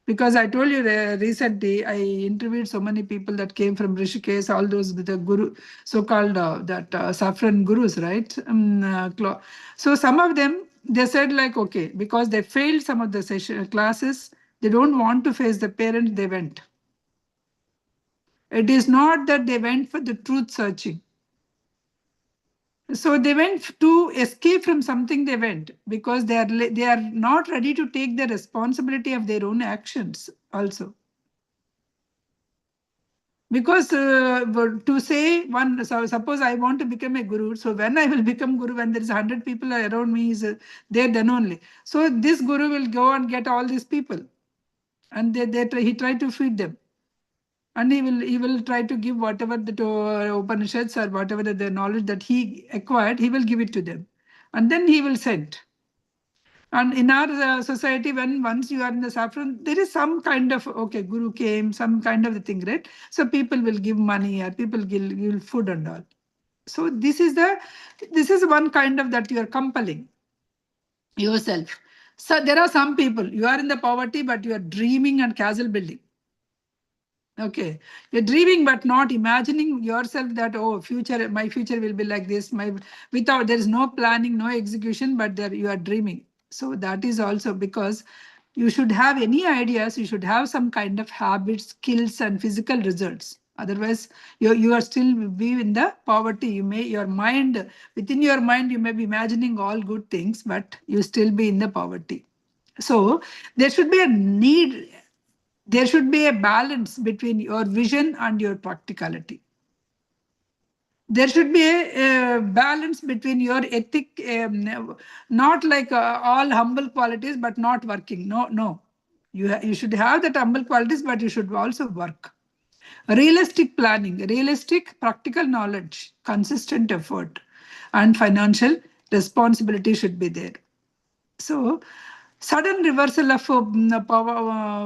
B: Because I told you recently, I interviewed so many people that came from Rishikesh, all those with the guru, so-called that saffron gurus, right? So some of them, they said like, okay, because they failed some of the classes, they don't want to face the parents, they went. It is not that they went for the truth searching. So they went to escape from something. They went because they are not ready to take the responsibility of their own actions also. Because to say one, so suppose I want to become a guru, so when I will become guru, when there is 100 people around me is there, then only. So this guru will go and get all these people, and he try to feed them, and he will try to give whatever the Upanishads or whatever the knowledge that he acquired, he will give it to them, and then he will send. And in our society, when once you are in the saffron, there is some kind of, okay, guru came, some kind of the thing, right? So people will give money or people give food and all. So this is one kind of that you are compelling yourself. So there are some people, you are in the poverty, but you are dreaming and castle building. Okay, you're dreaming but not imagining yourself that, oh, future, my future will be like this. My without there is no planning, no execution, but there you are dreaming. So that is also because you should have any ideas. You should have some kind of habits, skills, and physical results. Otherwise, you are still be in the poverty. You may your mind within your mind you may be imagining all good things, but you still be in the poverty. So there should be a need, there should be a balance between your vision and your practicality. There should be a balance between your ethic, not like all humble qualities, but not working. No, no. You should have that humble qualities, but you should also work. Realistic planning, realistic practical knowledge, consistent effort, and financial responsibility should be there. So, sudden reversal of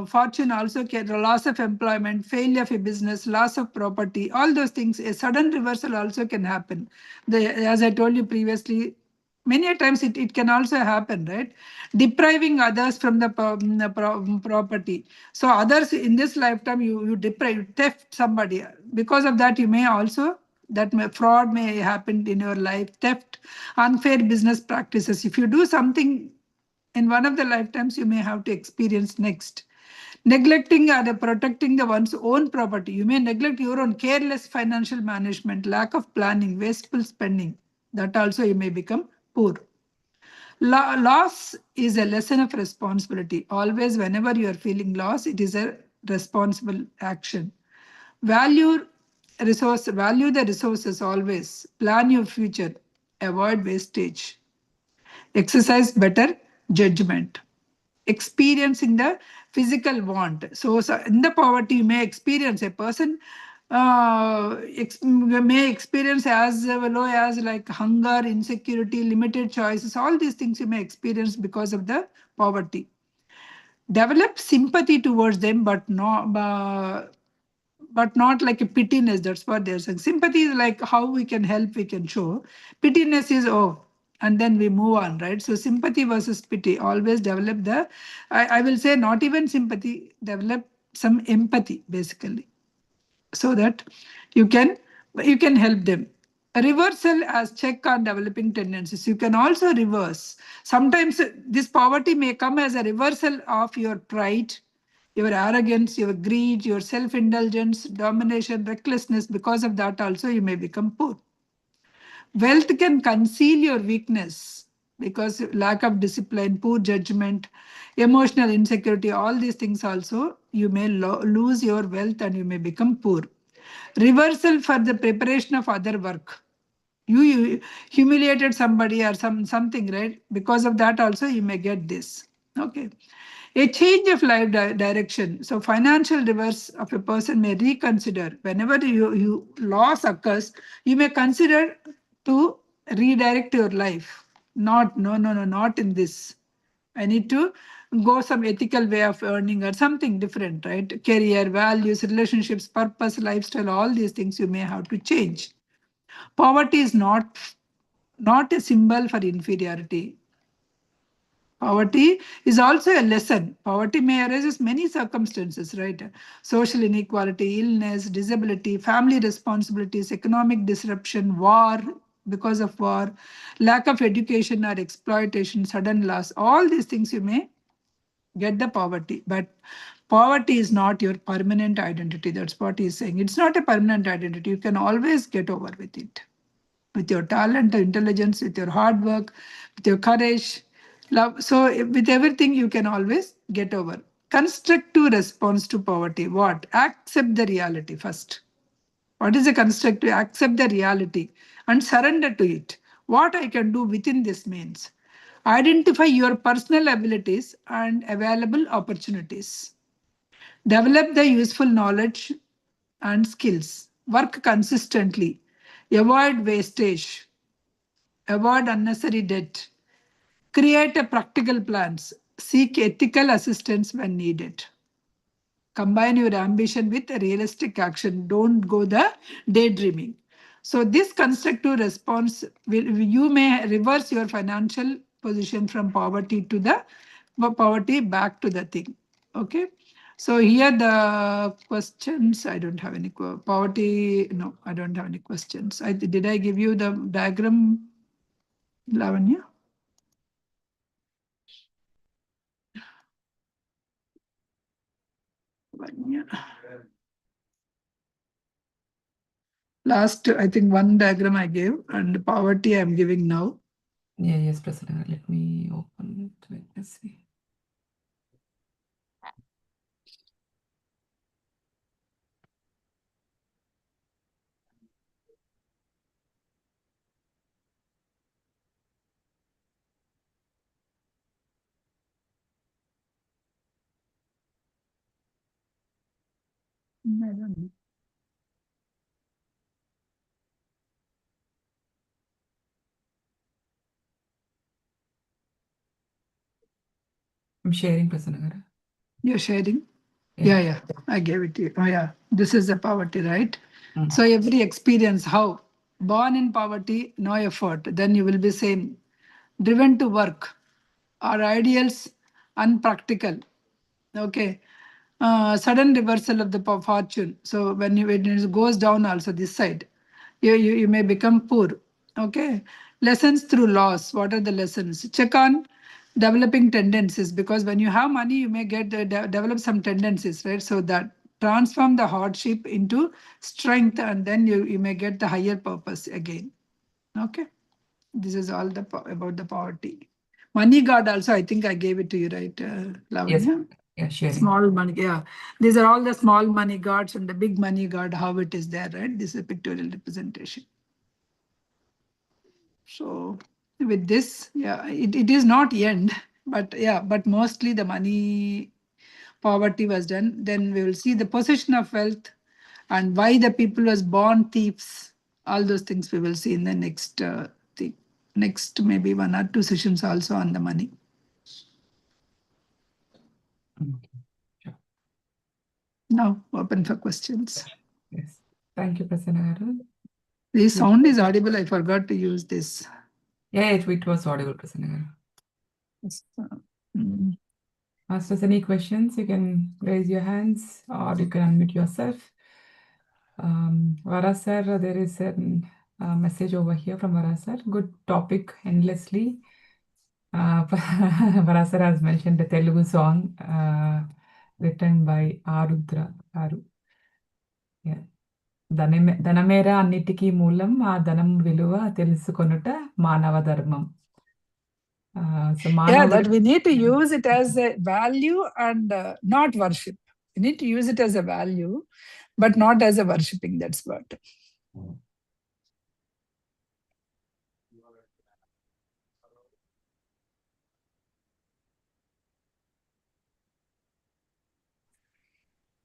B: fortune also can, loss of employment, failure of a business, loss of property, all those things, a sudden reversal also can happen. As I told you previously, many a times it can also happen, right? Depriving others from the property. So others in this lifetime, you deprive, you theft somebody. Because of that, you may also, fraud may happen in your life, theft, unfair business practices. If you do something in one of the lifetimes, you may have to experience next. Neglecting or protecting the one's own property. You may neglect your own, careless financial management, lack of planning, wasteful spending. That also you may become poor. Loss is a lesson of responsibility. Always, whenever you are feeling loss, it is a responsible action. Value value the resources always. Plan your future. Avoid wastage. Exercise better judgment. Experiencing the physical want. So in the poverty, you may experience a person may experience as low as like hunger, insecurity, limited choices. All these things you may experience because of the poverty. Develop sympathy towards them, but not like a pittiness. That's what they're saying. Sympathy is like how we can help, we can show. Pittiness is, oh, and then we move on, right? So sympathy versus pity. Always develop I will say not even sympathy, develop some empathy basically, so that you can you can help them. A reversal as check on developing tendencies. You can also reverse. Sometimes this poverty may come as a reversal of your pride, your arrogance, your greed, your self-indulgence, domination, recklessness. Because of that also you may become poor. Wealth can conceal your weakness because lack of discipline, poor judgment, emotional insecurity, all these things also, you may lose your wealth and you may become poor. Reversal for the preparation of other work. You humiliated somebody or something, right? Because of that also you may get this. Okay. A change of life direction. So financial reverse of a person may reconsider. Whenever you loss occurs, you may consider to redirect your life. Not, no, no, no, not in this. I need to go some ethical way of earning or something different, right? Career, values, relationships, purpose, lifestyle, all these things you may have to change. Poverty is not a symbol for inferiority. Poverty is also a lesson. Poverty may arise as many circumstances, right? Social inequality, illness, disability, family responsibilities, economic disruption, war because of war, lack of education or exploitation, sudden loss. All these things you may get the poverty, but poverty is not your permanent identity. That's what he's saying. It's not a permanent identity. You can always get over with it with your talent, intelligence, with your hard work, with your courage, love. So with everything you can always get over. Constructive response to poverty. What? Accept the reality first. What is a constructive? Accept the reality and surrender to it. What I can do within this means. Identify your personal abilities and available opportunities. Develop the useful knowledge and skills. Work consistently. Avoid wastage. Avoid unnecessary debt. Create a practical plans. Seek ethical assistance when needed. Combine your ambition with a realistic action. Don't go the daydreaming. So this constructive response will you may reverse your financial position from poverty to the poverty back to the thing. Okay. So here the questions, I don't have any poverty. No, I don't have any questions. Did I give you the diagram, Lavanya? Lavanya. Last, I think one diagram I gave and poverty I'm giving now.
A: Yeah, yes, Prasanna. Let me open it. Wait, let's see.
B: I don't know.
A: I'm sharing, Prasanna.
B: You're sharing?
A: Yeah.
B: Yeah, I gave it to you. Oh, yeah. This is the poverty, right?
A: Mm.
B: So every experience, how? Born in poverty, no effort. Then you will be same. Driven to work. Our ideals, unpractical. Okay. Sudden reversal of the fortune. So when it goes down also this side, you may become poor. Okay. Lessons through loss. What are the lessons? Check on developing tendencies, because when you have money, you may get develop some tendencies, right? So that transform the hardship into strength, and then you may get the higher purpose again. Okay. This is all about the poverty. Money God also, I think I gave it to you, right,
A: Yes.
B: Lavanya?
A: Yeah, sharing.
B: Small money, yeah. These are all the small money gods and the big money god, how it is there, right? This is a pictorial representation. So with this, yeah, it is not end, but yeah, but mostly the money poverty was done. Then we will see the possession of wealth and why the people was born thieves. All those things we will see in the next thing. Next maybe 1 or 2 sessions also on the money.
A: Sure.
B: Now open for questions.
A: Yes. Thank you, Prasanna.
B: The sound is audible. I forgot to use this.
A: Yeah, it was audible, Prasanna.
B: Mm.
A: Ask us any questions, you can raise your hands or you can unmute yourself. Vara sir, there is a message over here from Vara sir. Good topic, endlessly. Vara sir has mentioned the Telugu song written by Arudra. Yeah. ధనమేరా అన్నిటికీ మూలం ఆ ధనం విలువ తెలుసుకొనుట మానవ ధర్మం. So
B: Yeah, that we need to use it as a value and not worship. We need to use it as a value, but not as a worshipping. That's what.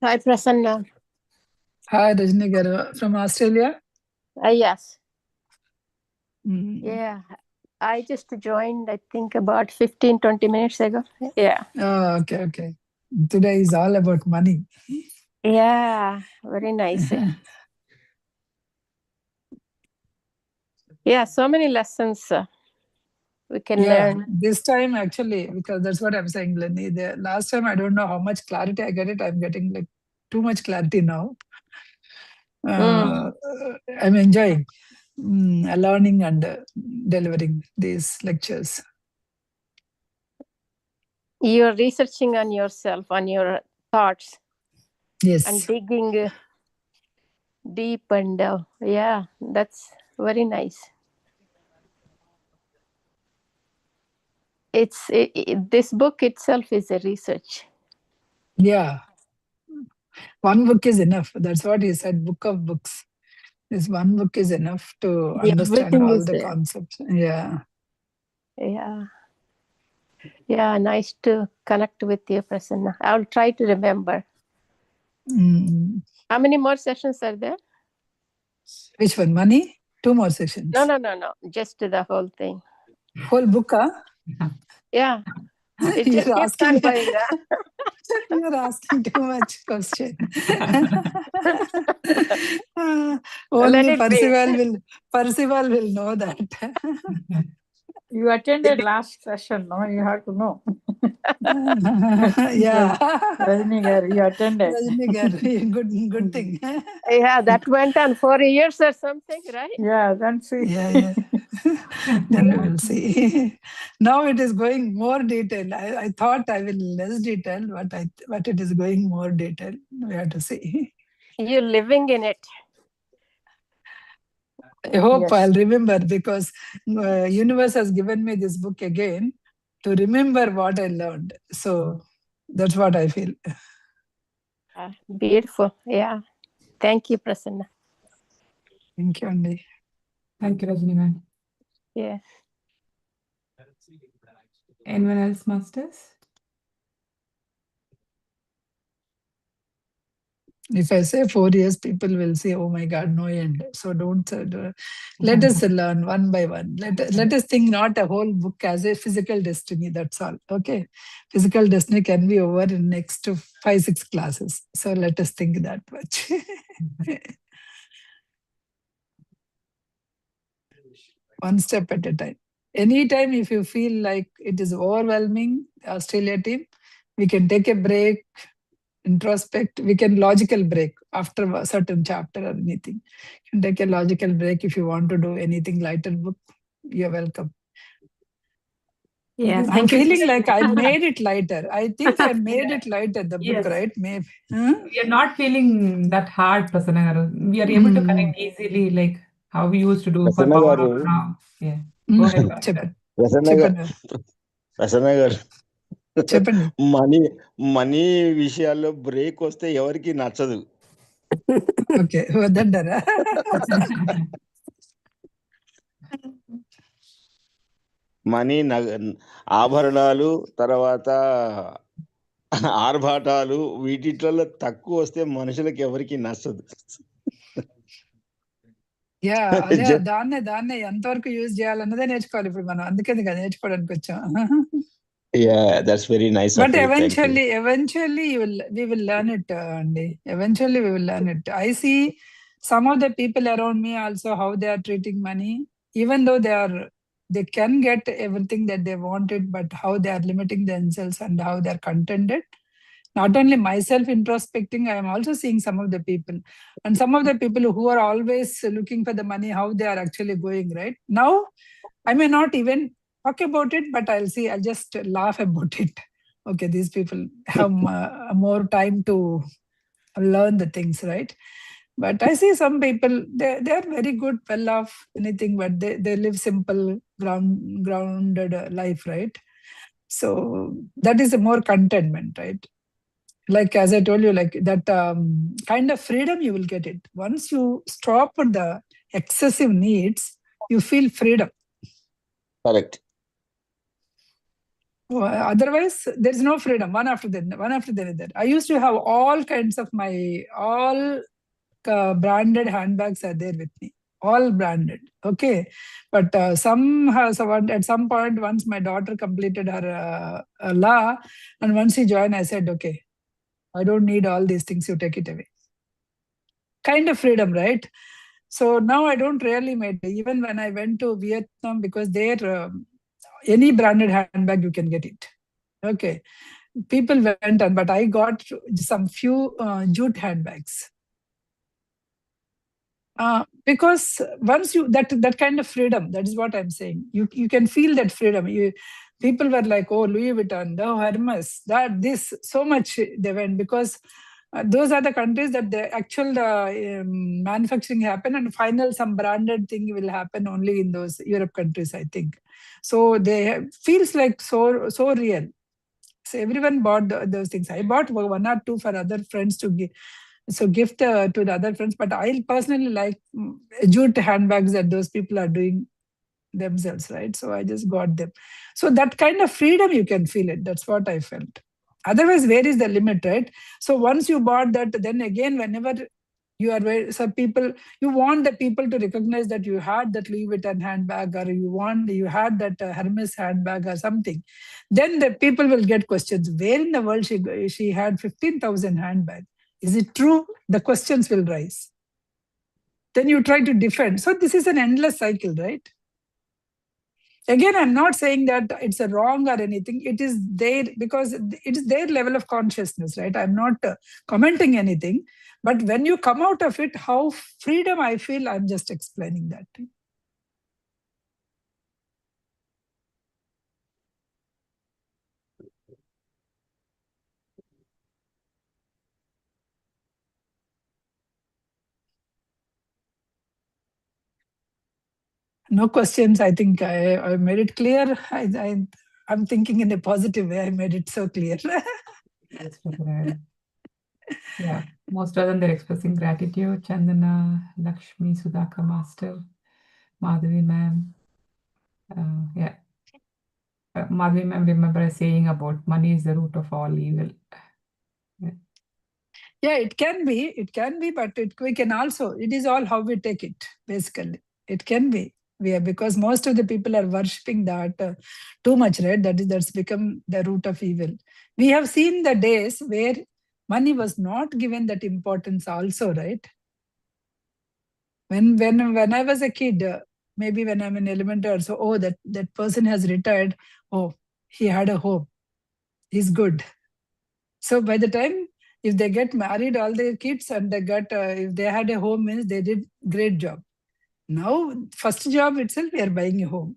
C: Hi, Prasanna.
B: Hi, Rajni Garu from Australia.
C: Yes.
B: Mm.
C: Yeah, I just joined, I think about 15-20 minutes ago. Yeah.
B: Oh, okay. Today is all about money.
C: Yeah, very nice. Yeah, so many lessons. We can learn.
B: This time actually, because that's what I'm saying, Lenny. The last time I don't know how much clarity I get it. I'm getting like too much clarity now. I'm enjoying learning and delivering these lectures.
C: You're researching on yourself, on your thoughts,
B: Yes.
C: and digging deep, and yeah, that's very nice. This book itself is a research.
B: Yeah. One book is enough. That's what he said, book of books. This one book is enough to understand
C: Everything
B: all
C: is
B: the
C: there.
B: concepts. Yeah.
C: Yeah, nice to connect with you, Prasanna. I'll try to remember. How many more sessions are there?
B: Which one? Money? 2 more sessions.
C: No. Just the whole thing.
B: Whole book, huh?
C: Yeah. It just keeps on going.
B: You're asking too much question. Only Percival will know that.
D: You attended last session, no? You have to know.
B: Yeah.
D: Rajni gar, you attended.
B: Rajni gar, good thing.
C: Yeah, that went on 4 years or something, right?
D: Yeah, then see.
B: Yeah. Then we will see. Now it is going more detailed. I thought I will less detail, but it is going more detailed. We have to see.
C: You're living in it.
B: I hope
D: Yes.
B: I'll remember, because universe has given me this book again to remember what I learned. So that's what I feel.
C: Beautiful. Yeah. Thank you, Prasanna.
B: Thank you, Andy.
A: Thank you, Rajni ma'am.
C: Yeah.
A: Anyone else, masters?
B: If I say 4 years, people will say, oh my God, no end. So don't let us learn one by one. Let us think not a whole book as a physical destiny. That's all. Okay. Physical destiny can be over in next 5-6 classes. So let us think that much. One step at a time. Anytime if you feel like it is overwhelming, Australia team, we can take a break, introspect. We can logical break after a certain chapter or anything. You can take a logical break if you want to do anything lighter book. You're welcome.
C: Yeah,
B: I'm feeling like I made it lighter. I think I made it lighter, the book,
A: Yes.
B: right? Maybe.
A: We are not feeling that hard, Prasanna garu. We are able to connect easily, like how we used to do for
E: Prasanna
A: power
E: garu.
A: now. Yeah. Go ahead, Bhaskar.
E: Prasanna గారు
B: చెప్పండి.
E: Money విషయాల్లో break వస్తే ఎవరికి నచ్చదు.
B: Okay, వద్దంటారా?
E: Money ఆభరణాలు, తర్వాత ఆర్భాటాలు, వీటిట్లో తక్కువ వస్తే మనుషులకు ఎవరికి నచ్చదు.
B: యా, అదే దాన్నే ఎంతవరకు యూజ్ చేయాలన్నదే నేర్చుకోవాలి ఇప్పుడు మనం. అందుకని కదా నేర్చుకోవడానికి వచ్చాం.
E: Yeah, that's very nice.
B: But eventually we will learn it, Andy. Eventually we will learn it. I see some of the people around me also how they are treating money, even though they can get everything that they wanted, but how they are limiting themselves and how they are contented. Not only myself introspecting, I am also seeing some of the people, and some of the people who are always looking for the money, how they are actually going right now. I may not even talk about it, but I'll just laugh about it. Okay, these people have more time to learn the things, right? But I see some people, they are very good, well off, anything, but they live simple, grounded life, right? So that is a more contentment, right? Like as I told you, like that kind of freedom you will get it. Once you stop the excessive needs, you feel freedom.
E: Correct.
B: Otherwise, there's no freedom. One after the other. I used to have all kinds of all branded handbags are there with me, all branded. Okay, but at some point, once my daughter completed her law, and once she joined, I said, okay, I don't need all these things. You take it away. Kind of freedom, right? So now I don't really matter. Even when I went to Vietnam, because there any branded handbag, you can get it. Okay. People went on, but I got some few jute handbags. Because once you, that kind of freedom, that is what I'm saying. You can feel that freedom. People were like, oh, Louis Vuitton, oh, Hermes, that, this, so much they went, because those are the countries that the actual manufacturing happen, and final some branded thing will happen only in those Europe countries, I think. So they feels like so real. So everyone bought those things. I bought 1 or 2 for other friends to give. So gift to the other friends, but I personally like jute handbags that those people are doing themselves, right? So I just got them. So that kind of freedom, you can feel it. That's what I felt. Otherwise, where is the limit, right? So once you bought that, then again, whenever you are, some people, you want the people to recognize that you had that Louis Vuitton handbag, or you had that Hermes handbag or something. Then the people will get questions. Where in the world she had 15,000 handbag? Is it true? The questions will rise. Then you try to defend. So this is an endless cycle, right? Again, I'm not saying that it's a wrong or anything. It is there because it is their level of consciousness, right? I'm not commenting anything. But when you come out of it, how freedom I feel, I'm just explaining that. No questions. I think I made it clear. I'm thinking in a positive way. I made it so clear.
A: Yes, Prabhupada. Yeah, most of them they're expressing gratitude. Chandana, Lakshmi, Sudhaka Master, Madhavi ma'am. Yeah. Madhavi ma'am, remember saying about money is the root of all evil.
B: Yeah, it can be, but we can also, it is all how we take it, basically. It can be. Because most of the people are worshipping that too much, right? That's become the root of evil. We have seen the days where money was not given that importance also, right? When I was a kid, maybe when I'm in elementary or so, oh, that person has retired. Oh, he had a home. He's good. So by the time, if they get married, all their kids, and they got, if they had a home, means they did great job. Now, first job itself, we are buying a home.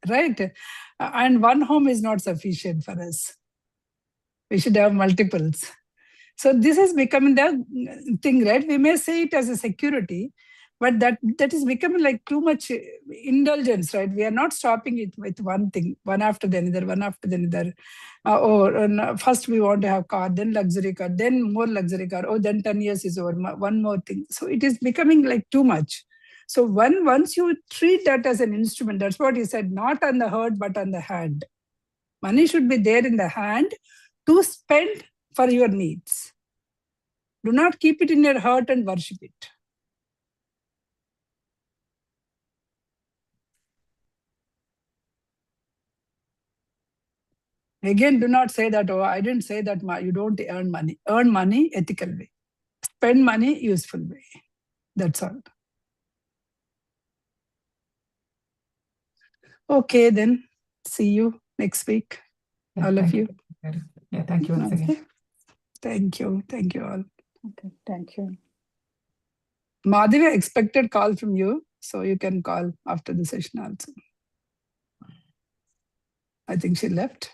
B: Right? And one home is not sufficient for us. We should have multiples. So this is becoming the thing, right? We may say it as a security, but that is becoming like too much indulgence, right? We are not stopping it with one thing, one after the another. First we want to have car, then luxury car, then more luxury car. Oh, then 10 years is over, one more thing. So it is becoming like too much. So once you treat that as an instrument, that's what he said, not on the heart, but on the hand. Money should be there in the hand to spend for your needs. Do not keep it in your heart and worship it. Again, do not say that, oh, I didn't say that you don't earn money. Earn money ethical way. Spend money useful way. That's all. Okay, then. See you next week.
A: Yeah,
B: all of
A: thank
B: you.
A: Yeah, thank you once again.
B: Thank you. Thank you all.
D: Okay, thank you.
B: Madhavi, expected call from you, so you can call after the session also. I think she left.